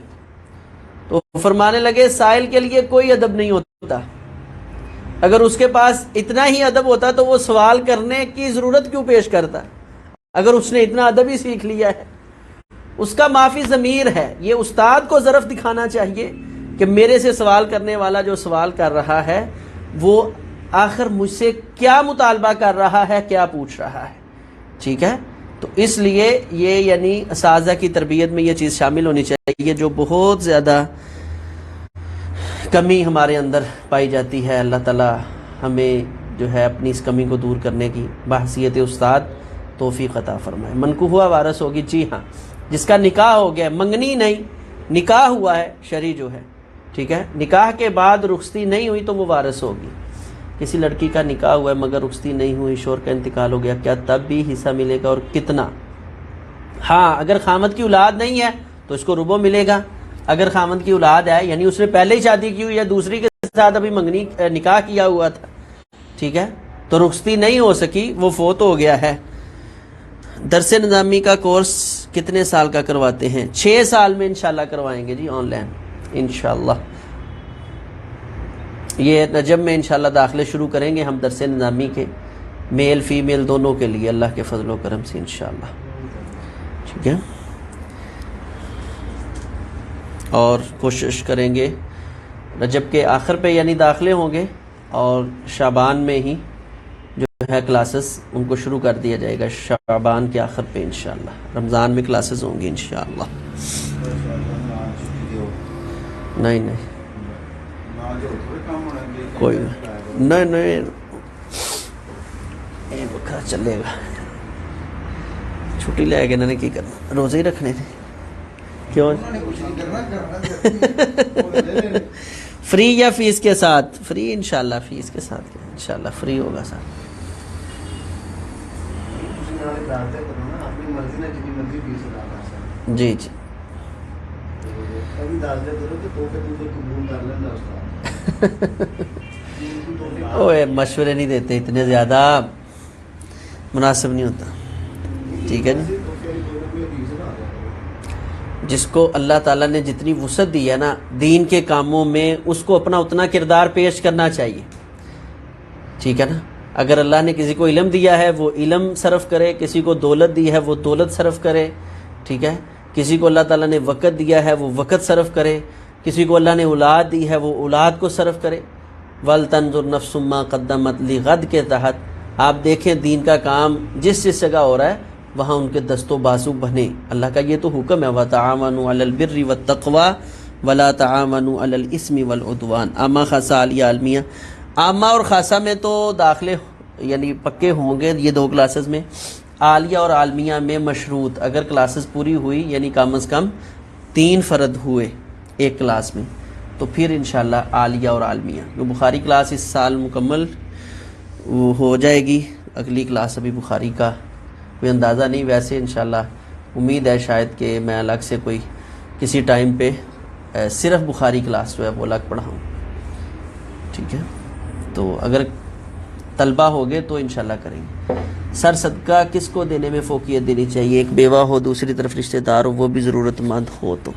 تو فرمانے لگے سائل کے لیے کوئی ادب نہیں ہوتا، اگر اس کے پاس اتنا ہی ادب ہوتا تو وہ سوال کرنے کی ضرورت کیوں پیش کرتا؟ اگر اس نے اتنا ادب ہی سیکھ لیا ہے، اس کا معافی ضمیر ہے، یہ استاد کو ظرف دکھانا چاہیے کہ میرے سے سوال کرنے والا جو سوال کر رہا ہے وہ آخر مجھ سے کیا مطالبہ کر رہا ہے، کیا پوچھ رہا ہے، ٹھیک ہے۔ تو اس لیے یہ یعنی اساتذہ کی تربیت میں یہ چیز شامل ہونی چاہیے، جو بہت زیادہ کمی ہمارے اندر پائی جاتی ہے۔ اللہ تعالی ہمیں جو ہے اپنی اس کمی کو دور کرنے کی بحیثیت استاد توفیق عطا فرمائے۔ منکوحہ وارث ہوگی، جی ہاں، جس کا نکاح ہو گیا، منگنی نہیں، نکاح ہوا ہے شرعی جو ہے، ٹھیک ہے، نکاح کے بعد رخصتی نہیں ہوئی تو وہ وارث ہوگی۔ کسی لڑکی کا نکاح ہوا ہے مگر رخصتی نہیں ہوئی، شوہر کا انتقال ہو گیا، کیا تب بھی حصہ ملے گا اور کتنا؟ ہاں، اگر خامد کی اولاد نہیں ہے تو اس کو ربع ملے گا۔ اگر خامد کی اولاد ہے، یعنی اس نے پہلے ہی شادی کی ہوئی ہے، دوسری کے ساتھ ابھی منگنی نکاح کیا ہوا تھا، ٹھیک ہے، تو رخصتی نہیں ہو سکی، وہ فوت ہو گیا ہے۔ درس نظامی کا کورس کتنے سال کا کرواتے ہیں؟ 6 سال میں انشاءاللہ کروائیں گے جی، آن لائن انشاءاللہ۔ یہ رجب میں انشاءاللہ داخلے شروع کریں گے ہم درس نظامی کے، میل فیمیل دونوں کے لیے، اللہ کے فضل و کرم سے انشاءاللہ، ٹھیک ہے۔ اور کوشش کریں گے رجب کے آخر پہ یعنی داخلے ہوں گے، اور شعبان میں ہی جو ہے کلاسز ان کو شروع کر دیا جائے گا، شعبان کے آخر پہ انشاءاللہ۔ رمضان میں کلاسز ہوں گی انشاءاللہ۔ نہیں کوئی نہیں یہ بکھرا چلے گا، چھٹی لے کے انہوں نے کی کرنا، روزے ہی رکھنے نے، کیوں؟ فری یا فیس کے ساتھ؟ فری انشاءاللہ، فیس کے ساتھ انشاءاللہ فری ہوگا سر۔ جی جی اوے مشورے نہیں دیتے اتنے زیادہ، مناسب نہیں ہوتا، ٹھیک ہے جی۔ جس کو اللہ تعالیٰ نے جتنی وسعت دی ہے نا دین کے کاموں میں، اس کو اپنا اتنا کردار پیش کرنا چاہیے، ٹھیک ہے نا۔ اگر اللہ نے کسی کو علم دیا ہے وہ علم صرف کرے، کسی کو دولت دی ہے وہ دولت صرف کرے، ٹھیک ہے، کسی کو اللہ تعالیٰ نے وقت دیا ہے وہ وقت صرف کرے، کسی کو اللہ نے اولاد دی ہے وہ اولاد کو صرف کرے۔ وَلْتَنْظُرْ نَفْسٌ مَّا قَدَّمَتْ لِغَدٍ کے تحت آپ دیکھیں دین کا کام جس جگہ ہو رہا ہے وہاں ان کے دست و بازو بنے۔ اللہ کا یہ تو حکم ہے وَتَعَاوَنُوا عَلَى الْبِرِّ وَالتَّقْوَىٰ وَلَا تَعَاوَنُوا عَلَى الْإِثْمِ وَالْعُدْوَانِ۔ عامہ خاصہ عالیہ عالمیہ، عامہ اور خاصہ میں تو داخلے یعنی پکے ہوں گے یہ 2 کلاسز میں، عالیہ اور عالمیہ میں مشروط، اگر کلاسز پوری ہوئی یعنی کم از کم 3 فرد ہوئے ایک کلاس میں تو پھر انشاءاللہ عالیہ اور عالمیہ۔ جو بخاری کلاس اس سال مکمل ہو جائے گی، اگلی کلاس ابھی بخاری کا کوئی اندازہ نہیں، ویسے انشاءاللہ امید ہے شاید کہ میں الگ سے کوئی کسی ٹائم پہ صرف بخاری کلاس جو ہے وہ الگ پڑھاؤں، ٹھیک ہے۔ تو اگر طلبہ ہو گئے تو انشاءاللہ کریں گے۔ سر صدقہ کس کو دینے میں فوقیت دینی چاہیے؟ ایک بیوہ ہو، دوسری طرف رشتہ دار ہو، وہ بھی ضرورت مند ہو تو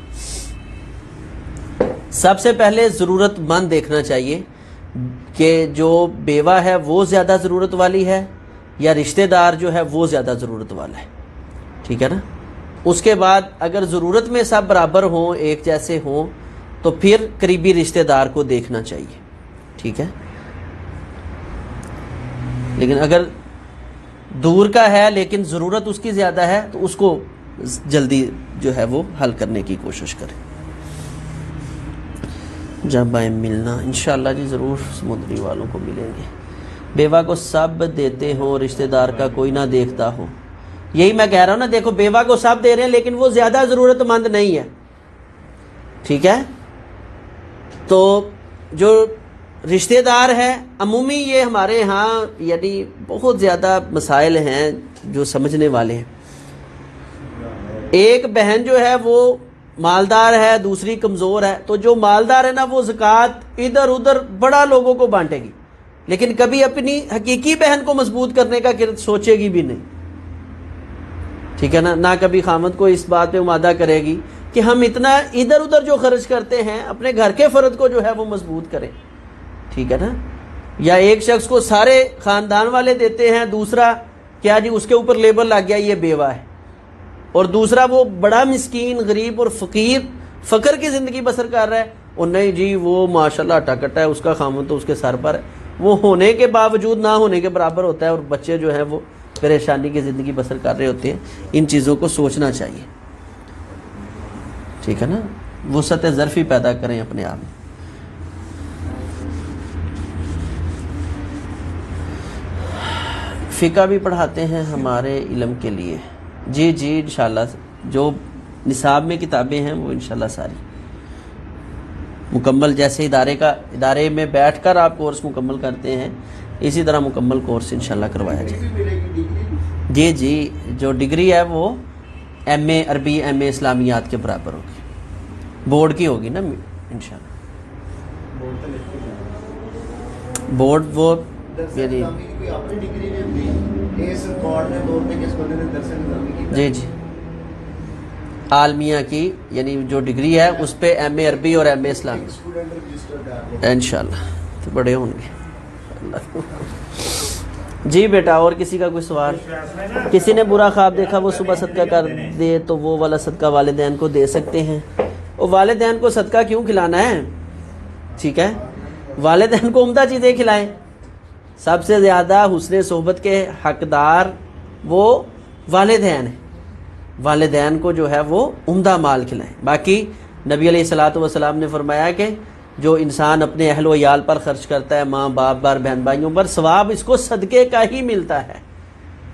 سب سے پہلے ضرورت مند دیکھنا چاہیے کہ جو بیوہ ہے وہ زیادہ ضرورت والی ہے یا رشتہ دار جو ہے وہ زیادہ ضرورت والا ہے، ٹھیک ہے نا۔ اس کے بعد اگر ضرورت میں سب برابر ہوں، ایک جیسے ہوں، تو پھر قریبی رشتہ دار کو دیکھنا چاہیے، ٹھیک ہے۔ لیکن اگر دور کا ہے لیکن ضرورت اس کی زیادہ ہے تو اس کو جلدی جو ہے وہ حل کرنے کی کوشش کریں۔ جب آئیں ملنا انشاءاللہ جی ضرور سمندری والوں کو ملیں گے۔ بیوہ کو سب دیتے ہوں، رشتہ دار کا کوئی نہ دیکھتا ہو، یہی میں کہہ رہا ہوں نا، دیکھو بیوہ کو سب دے رہے ہیں لیکن وہ زیادہ ضرورت مند نہیں ہے، ٹھیک ہے۔ تو جو رشتہ دار ہے عمومی یہ ہمارے ہاں یعنی بہت زیادہ مسائل ہیں جو سمجھنے والے ہیں۔ ایک بہن جو ہے وہ مالدار ہے، دوسری کمزور ہے، تو جو مالدار ہے نا وہ زکوٰۃ ادھر ادھر بڑا لوگوں کو بانٹے گی، لیکن کبھی اپنی حقیقی بہن کو مضبوط کرنے کا سوچے گی بھی نہیں، ٹھیک ہے نا۔ نہ کبھی خامد کو اس بات پہ امادہ کرے گی کہ ہم اتنا ادھر ادھر جو خرچ کرتے ہیں اپنے گھر کے فرد کو جو ہے وہ مضبوط کریں، ٹھیک ہے نا۔ یا ایک شخص کو سارے خاندان والے دیتے ہیں، دوسرا کیا جی اس کے اوپر لیبل لگ گیا یہ بیوہ ہے، اور دوسرا وہ بڑا مسکین غریب اور فقیر فقر کی زندگی بسر کر رہا ہے، اور نہیں جی وہ ماشاءاللہ اٹا کٹا ہے، اس کا خامد تو اس کے سر پر ہے، وہ ہونے کے باوجود نہ ہونے کے برابر ہوتا ہے، اور بچے جو ہیں وہ پریشانی کی زندگی بسر کر رہے ہوتے ہیں، ان چیزوں کو سوچنا چاہیے، ٹھیک ہے نا، وسعت ظرفی پیدا کریں اپنے آپ میں۔ فقہ بھی پڑھاتے ہیں ہمارے علم کے لیے؟ جی جی انشاءاللہ، جو نصاب میں کتابیں ہیں وہ انشاءاللہ ساری مکمل، جیسے ادارے میں بیٹھ کر آپ کورس مکمل کرتے ہیں اسی طرح مکمل کورس انشاءاللہ کروایا جائے۔ جی جی، جو ڈگری ہے وہ ایم اے عربی، ایم اے اسلامیات کے برابر ہوگی، بورڈ کی ہوگی نا انشاءاللہ۔ بورڈ وہ یعنی جی جی عالمیہ کی، یعنی جو ڈگری ہے اس پہ ایم اے عربی اور ایم اے اسلامی انشاءاللہ تو بڑے ہوں گے۔ جی بیٹا، اور کسی کا کوئی سوال؟ کسی نے برا خواب دیکھا وہ صبح صدقہ کر دے تو وہ والا صدقہ والدین کو دے سکتے ہیں؟ اور والدین کو صدقہ کیوں کھلانا ہے؟ ٹھیک ہے، والدین کو عمدہ چیزیں کھلائیں، سب سے زیادہ حسن صحبت کے حقدار وہ والدین ہیں، والدین کو جو ہے وہ عمدہ مال کھلائیں۔ باقی نبی علیہ الصلوۃ والسلام نے فرمایا کہ جو انسان اپنے اہل و عیال پر خرچ کرتا ہے، ماں باپ پر، بہن بھائیوں پر، ثواب اس کو صدقے کا ہی ملتا ہے،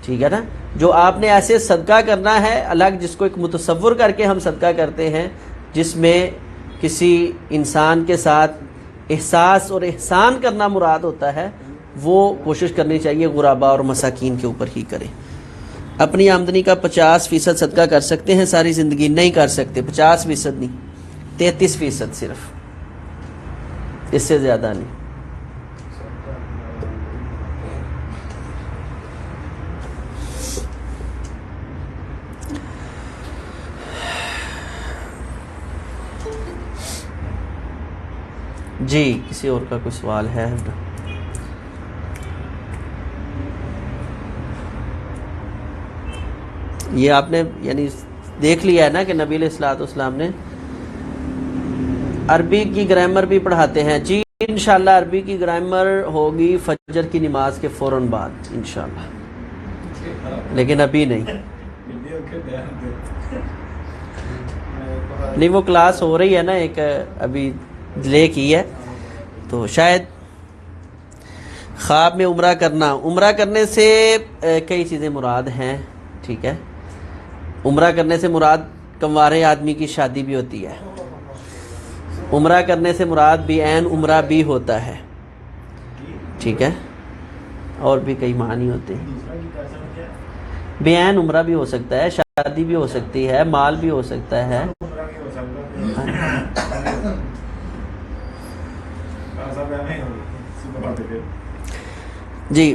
ٹھیک ہے نا۔ جو آپ نے ایسے صدقہ کرنا ہے الگ، جس کو ایک متصور کر کے ہم صدقہ کرتے ہیں، جس میں کسی انسان کے ساتھ احساس اور احسان کرنا مراد ہوتا ہے، وہ کوشش کرنی چاہیے غرباء اور مساکین کے اوپر ہی کریں۔ اپنی آمدنی کا 50% صدقہ کر سکتے ہیں ساری زندگی؟ نہیں کر سکتے، 50% نہیں، 33% صرف، اس سے زیادہ نہیں۔ جی کسی اور کا کوئی سوال ہے؟ یہ آپ نے یعنی دیکھ لیا ہے نا کہ نبی علیہ الصلوۃ والسلام نے عربی کی گرامر بھی پڑھاتے ہیں۔ جی انشاءاللہ عربی کی گرامر ہوگی فجر کی نماز کے فوراً بعد انشاءاللہ، لیکن ابھی نہیں، نہیں وہ کلاس ہو رہی ہے نا، ایک ابھی ڈیلے کی ہے، تو شاید خواب میں عمرہ کرنا، عمرہ کرنے سے کئی چیزیں مراد ہیں، ٹھیک ہے۔ عمرہ کرنے سے مراد کنوارے آدمی کی شادی بھی ہوتی ہے، عمرہ کرنے سے مراد بھی عین عمرہ بھی ہوتا ہے، ٹھیک ہے، اور بھی کئی معنی ہوتے ہیں، بے عین عمرہ بھی ہو سکتا ہے، شادی بھی ہو سکتی ہے، مال بھی ہو سکتا ہے۔ جی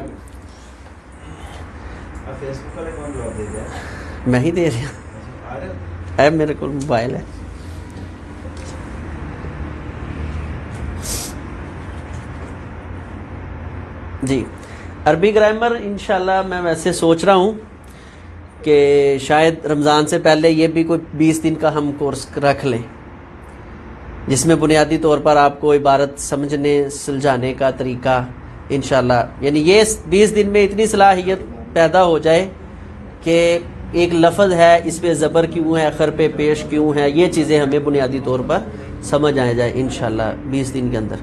میں ہی دے رہا ہوں، میرے کو موبائل ہے۔ جی عربی گرامر انشاءاللہ میں ویسے سوچ رہا ہوں کہ شاید رمضان سے پہلے یہ بھی کوئی 20 دن کا ہم کورس رکھ لیں، جس میں بنیادی طور پر آپ کو عبارت سمجھنے سلجھانے کا طریقہ انشاءاللہ، یعنی یہ 20 دن میں اتنی صلاحیت پیدا ہو جائے کہ ایک لفظ ہے اس پہ زبر کیوں ہے، اخر پہ پیش کیوں ہے، یہ چیزیں ہمیں بنیادی طور پر سمجھ آ جائے انشاءاللہ 20 دن کے اندر،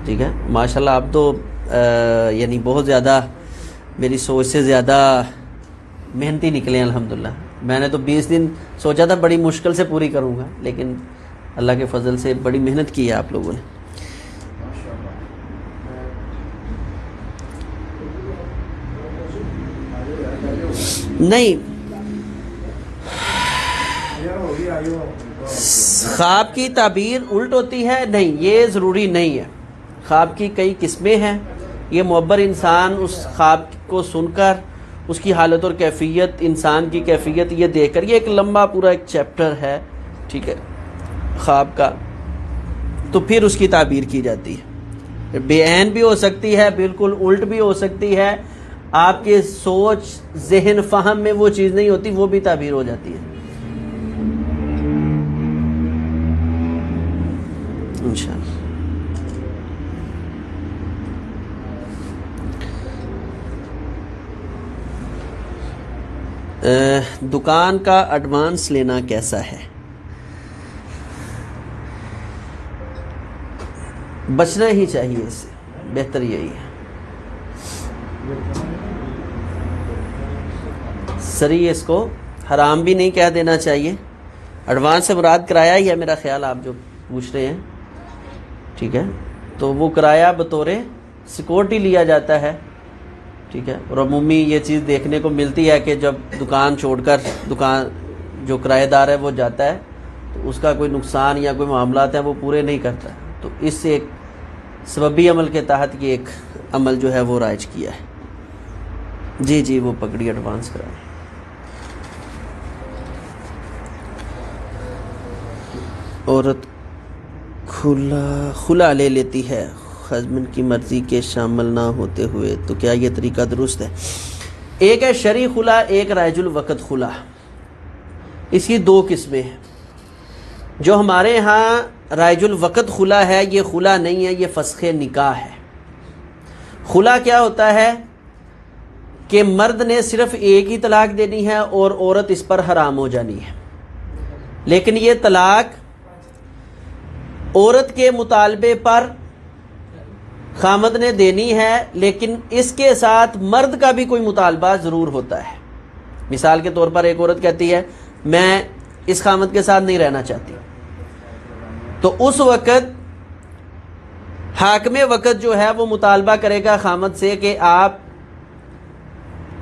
ٹھیک ہے۔ ماشاءاللہ آپ تو یعنی بہت زیادہ میری سوچ سے زیادہ محنتی نکلے الحمدللہ۔ میں نے تو 20 دن سوچا تھا بڑی مشکل سے پوری کروں گا، لیکن اللہ کے فضل سے بڑی محنت کی ہے آپ لوگوں نے۔ نہیں، خواب کی تعبیر الٹ ہوتی ہے؟ نہیں، یہ ضروری نہیں ہے، خواب کی کئی قسمیں ہیں، یہ معبر انسان اس خواب کو سن کر اس کی حالت اور کیفیت، انسان کی کیفیت یہ دیکھ کر، یہ ایک لمبا پورا ایک چیپٹر ہے، ٹھیک ہے، خواب کا، تو پھر اس کی تعبیر کی جاتی ہے، بے عین بھی ہو سکتی ہے، بالکل الٹ بھی ہو سکتی ہے، آپ کے سوچ ذہن فہم میں وہ چیز نہیں ہوتی، وہ بھی تعبیر ہو جاتی ہے انشاءاللہ۔ دکان کا ایڈوانس لینا کیسا ہے؟ بچنا ہی چاہیے اس سے، بہتر یہی ہے۔ سری اس کو حرام بھی نہیں کہہ دینا چاہیے۔ ایڈوانس سے مراد کرایہ ہی ہے میرا خیال، آپ جو پوچھ رہے ہیں، ٹھیک ہے؟ تو وہ کرایہ بطور سیکورٹی لیا جاتا ہے، ٹھیک ہے؟ اور عمومی یہ چیز دیکھنے کو ملتی ہے کہ جب دکان چھوڑ کر دکان جو کرایہ دار ہے وہ جاتا ہے تو اس کا کوئی نقصان یا کوئی معاملات ہیں وہ پورے نہیں کرتا، تو اس سے ایک سببی عمل کے تحت یہ ایک عمل جو ہے وہ رائج کیا ہے۔ جی جی وہ پکڑی ایڈوانس کرائیں۔ عورت خلا لے لیتی ہے ہسبینڈ کی مرضی کے شامل نہ ہوتے ہوئے، تو کیا یہ طریقہ درست ہے؟ ایک ہے شرعی خلا، ایک رائج الوقت خلا۔ اس کی دو قسمیں ہیں۔ جو ہمارے ہاں رائج الوقت خلا ہے، یہ خلا نہیں ہے، یہ فسخ نکاح ہے۔ خلا کیا ہوتا ہے کہ مرد نے صرف ایک ہی طلاق دینی ہے اور عورت اس پر حرام ہو جانی ہے، لیکن یہ طلاق عورت کے مطالبے پر خامد نے دینی ہے، لیکن اس کے ساتھ مرد کا بھی کوئی مطالبہ ضرور ہوتا ہے۔ مثال کے طور پر ایک عورت کہتی ہے میں اس خامد کے ساتھ نہیں رہنا چاہتی، تو اس وقت حاکم وقت جو ہے وہ مطالبہ کرے گا خامد سے کہ آپ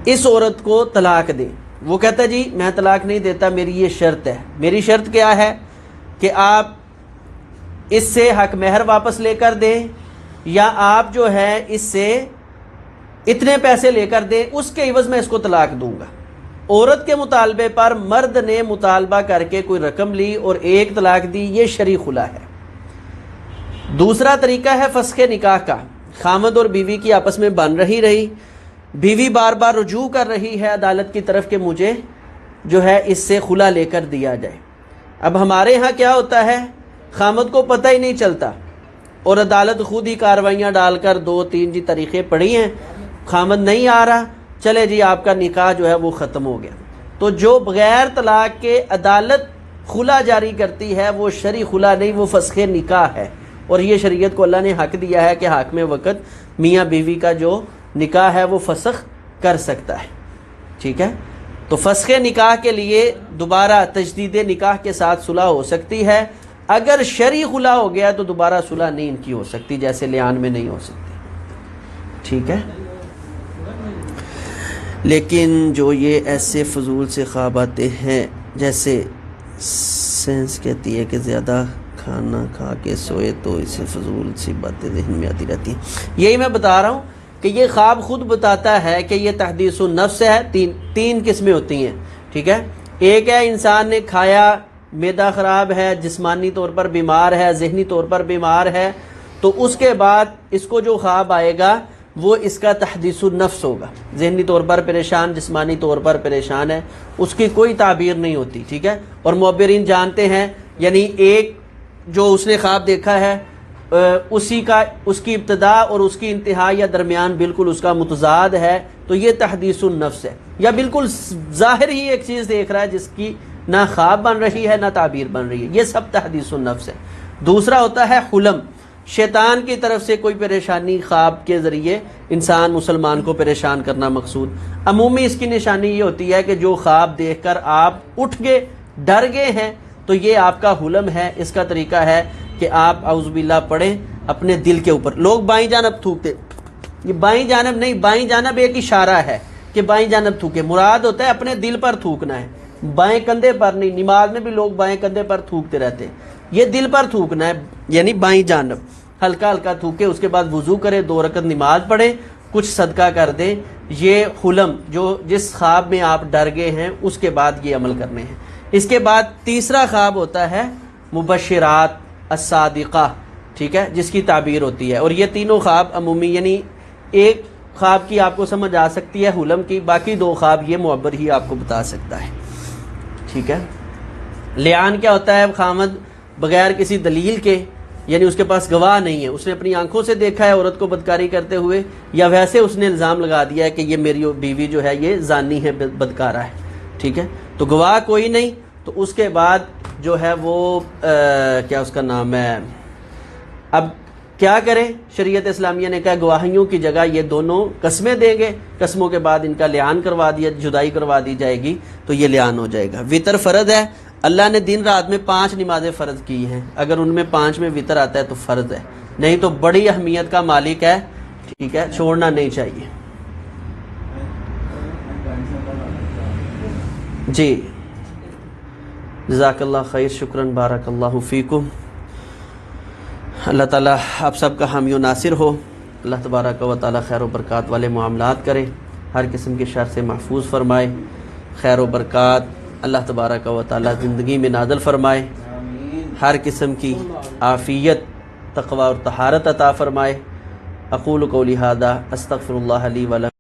اس عورت کو طلاق دیں۔ وہ کہتا ہے جی میں طلاق نہیں دیتا، میری یہ شرط ہے۔ میری شرط کیا ہے کہ آپ اس سے حق مہر واپس لے کر دیں، یا آپ جو ہے اس سے اتنے پیسے لے کر دیں، اس کے عوض میں اس کو طلاق دوں گا۔ عورت کے مطالبے پر مرد نے مطالبہ کر کے کوئی رقم لی اور ایک طلاق دی، یہ شرعی خلا ہے۔ دوسرا طریقہ ہے فسخ نکاح کا۔ خامد اور بیوی کی آپس میں بن رہی، بیوی بار بار رجوع کر رہی ہے عدالت کی طرف کہ مجھے جو ہے اس سے خلا لے کر دیا جائے۔ اب ہمارے ہاں کیا ہوتا ہے، خامد کو پتہ ہی نہیں چلتا اور عدالت خود ہی کاروائیاں ڈال کر 2-3 جی طریقے پڑھی ہیں، خامد نہیں آ رہا، چلے جی آپ کا نکاح جو ہے وہ ختم ہو گیا۔ تو جو بغیر طلاق کے عدالت خلا جاری کرتی ہے وہ شرعی خلا نہیں، وہ فسخ نکاح ہے، اور یہ شریعت کو اللہ نے حق دیا ہے کہ حاکم وقت میاں بیوی کا جو نکاح ہے وہ فسخ کر سکتا ہے، ٹھیک ہے؟ تو فسخ نکاح کے لیے دوبارہ تجدید نکاح کے ساتھ صلح ہو سکتی ہے۔ اگر شرعی خلا ہو گیا تو دوبارہ صلح نہیں ان کی ہو سکتی، جیسے لیان میں نہیں ہو سکتی، ٹھیک ہے؟ لیکن جو یہ ایسے فضول سے خواب آتے ہیں، جیسے سینس کہتی ہے کہ زیادہ کھانا کھا کے سوئے تو اسے فضول سی باتیں ذہن میں آتی رہتی ہیں، یہی میں بتا رہا ہوں کہ یہ خواب خود بتاتا ہے کہ یہ تحدیث النفس ہے۔ تین قسمیں ہوتی ہیں، ٹھیک ہے؟ ایک ہے انسان نے کھایا، معدہ خراب ہے، جسمانی طور پر بیمار ہے، ذہنی طور پر بیمار ہے، تو اس کے بعد اس کو جو خواب آئے گا وہ اس کا تحدیث النفس ہوگا۔ ذہنی طور پر پریشان، جسمانی طور پر پریشان ہے، اس کی کوئی تعبیر نہیں ہوتی، ٹھیک ہے؟ اور معبرین جانتے ہیں، یعنی ایک جو اس نے خواب دیکھا ہے اس کی ابتدا اور اس کی انتہا یا درمیان بالکل اس کا متضاد ہے، تو یہ تحدیث النفس ہے۔ یا بالکل ظاہر ہی ایک چیز دیکھ رہا ہے جس کی نہ خواب بن رہی ہے نہ تعبیر بن رہی ہے، یہ سب تحدیث النفس ہے۔ دوسرا ہوتا ہے حلم، شیطان کی طرف سے کوئی پریشانی خواب کے ذریعے انسان مسلمان کو پریشان کرنا مقصود۔ عمومی اس کی نشانی یہ ہوتی ہے کہ جو خواب دیکھ کر آپ اٹھ گئے، ڈر گئے ہیں، تو یہ آپ کا حلم ہے۔ اس کا طریقہ ہے کہ آپ اعوذ باللہ پڑھیں اپنے دل کے اوپر۔ لوگ بائیں جانب تھوکتے، یہ بائیں جانب نہیں، بائیں جانب ایک اشارہ ہے کہ بائیں جانب تھوکے، مراد ہوتا ہے اپنے دل پر تھوکنا ہے، بائیں کندھے پر نہیں۔ نماز میں بھی لوگ بائیں کندھے پر تھوکتے رہتے ہیں، یہ دل پر تھوکنا ہے، یعنی بائیں جانب ہلکا ہلکا تھوکے، اس کے بعد وضو کرے، 2 رکعت نماز پڑھے، کچھ صدقہ کر دے۔ یہ حلم جو جس خواب میں آپ ڈر گئے ہیں اس کے بعد یہ عمل کرنے ہیں۔ اس کے بعد تیسرا خواب ہوتا ہے مبشرات الصادقہ، ٹھیک ہے، جس کی تعبیر ہوتی ہے۔ اور یہ تینوں خواب عمومی، یعنی ایک خواب کی آپ کو سمجھ آ سکتی ہے حلم کی، باقی 2 خواب یہ معبر ہی آپ کو بتا سکتا ہے، ٹھیک ہے؟ لیان کیا ہوتا ہے؟ خامد بغیر کسی دلیل کے، یعنی اس کے پاس گواہ نہیں ہے، اس نے اپنی آنکھوں سے دیکھا ہے عورت کو بدکاری کرتے ہوئے، یا ویسے اس نے الزام لگا دیا ہے کہ یہ میری بیوی جو ہے یہ زانی ہے، بدکارہ ہے، ٹھیک ہے، تو گواہ کوئی نہیں، تو اس کے بعد جو ہے وہ کیا اس کا نام ہے، اب کیا کریں؟ شریعت اسلامیہ نے کہا گواہیوں کی جگہ یہ دونوں قسمیں دیں گے، قسموں کے بعد ان کا لعان کروا دیا، جدائی کروا دی جائے گی، تو یہ لعان ہو جائے گا۔ وطر فرض ہے، اللہ نے دن رات میں 5 نمازیں فرض کی ہیں، اگر ان میں 5 میں وطر آتا ہے تو فرض ہے، نہیں تو بڑی اہمیت کا مالک ہے، ٹھیک ہے، چھوڑنا نہیں چاہیے۔ جی جزاک اللہ خیر، شکراً، بارک اللہ فیکم۔ اللہ تعالیٰ آپ سب کا حامی و ناصر ہو، اللہ تبارک و تعالیٰ خیر و برکات والے معاملات کرے، ہر قسم کے شر سے محفوظ فرمائے، خیر و برکات اللہ تبارک و تعالیٰ زندگی میں نازل فرمائے، ہر قسم کی عافیت، تقوی اور طہارت عطا فرمائے۔ اقول قولی ھذا استغفر اللہ لی ولکم۔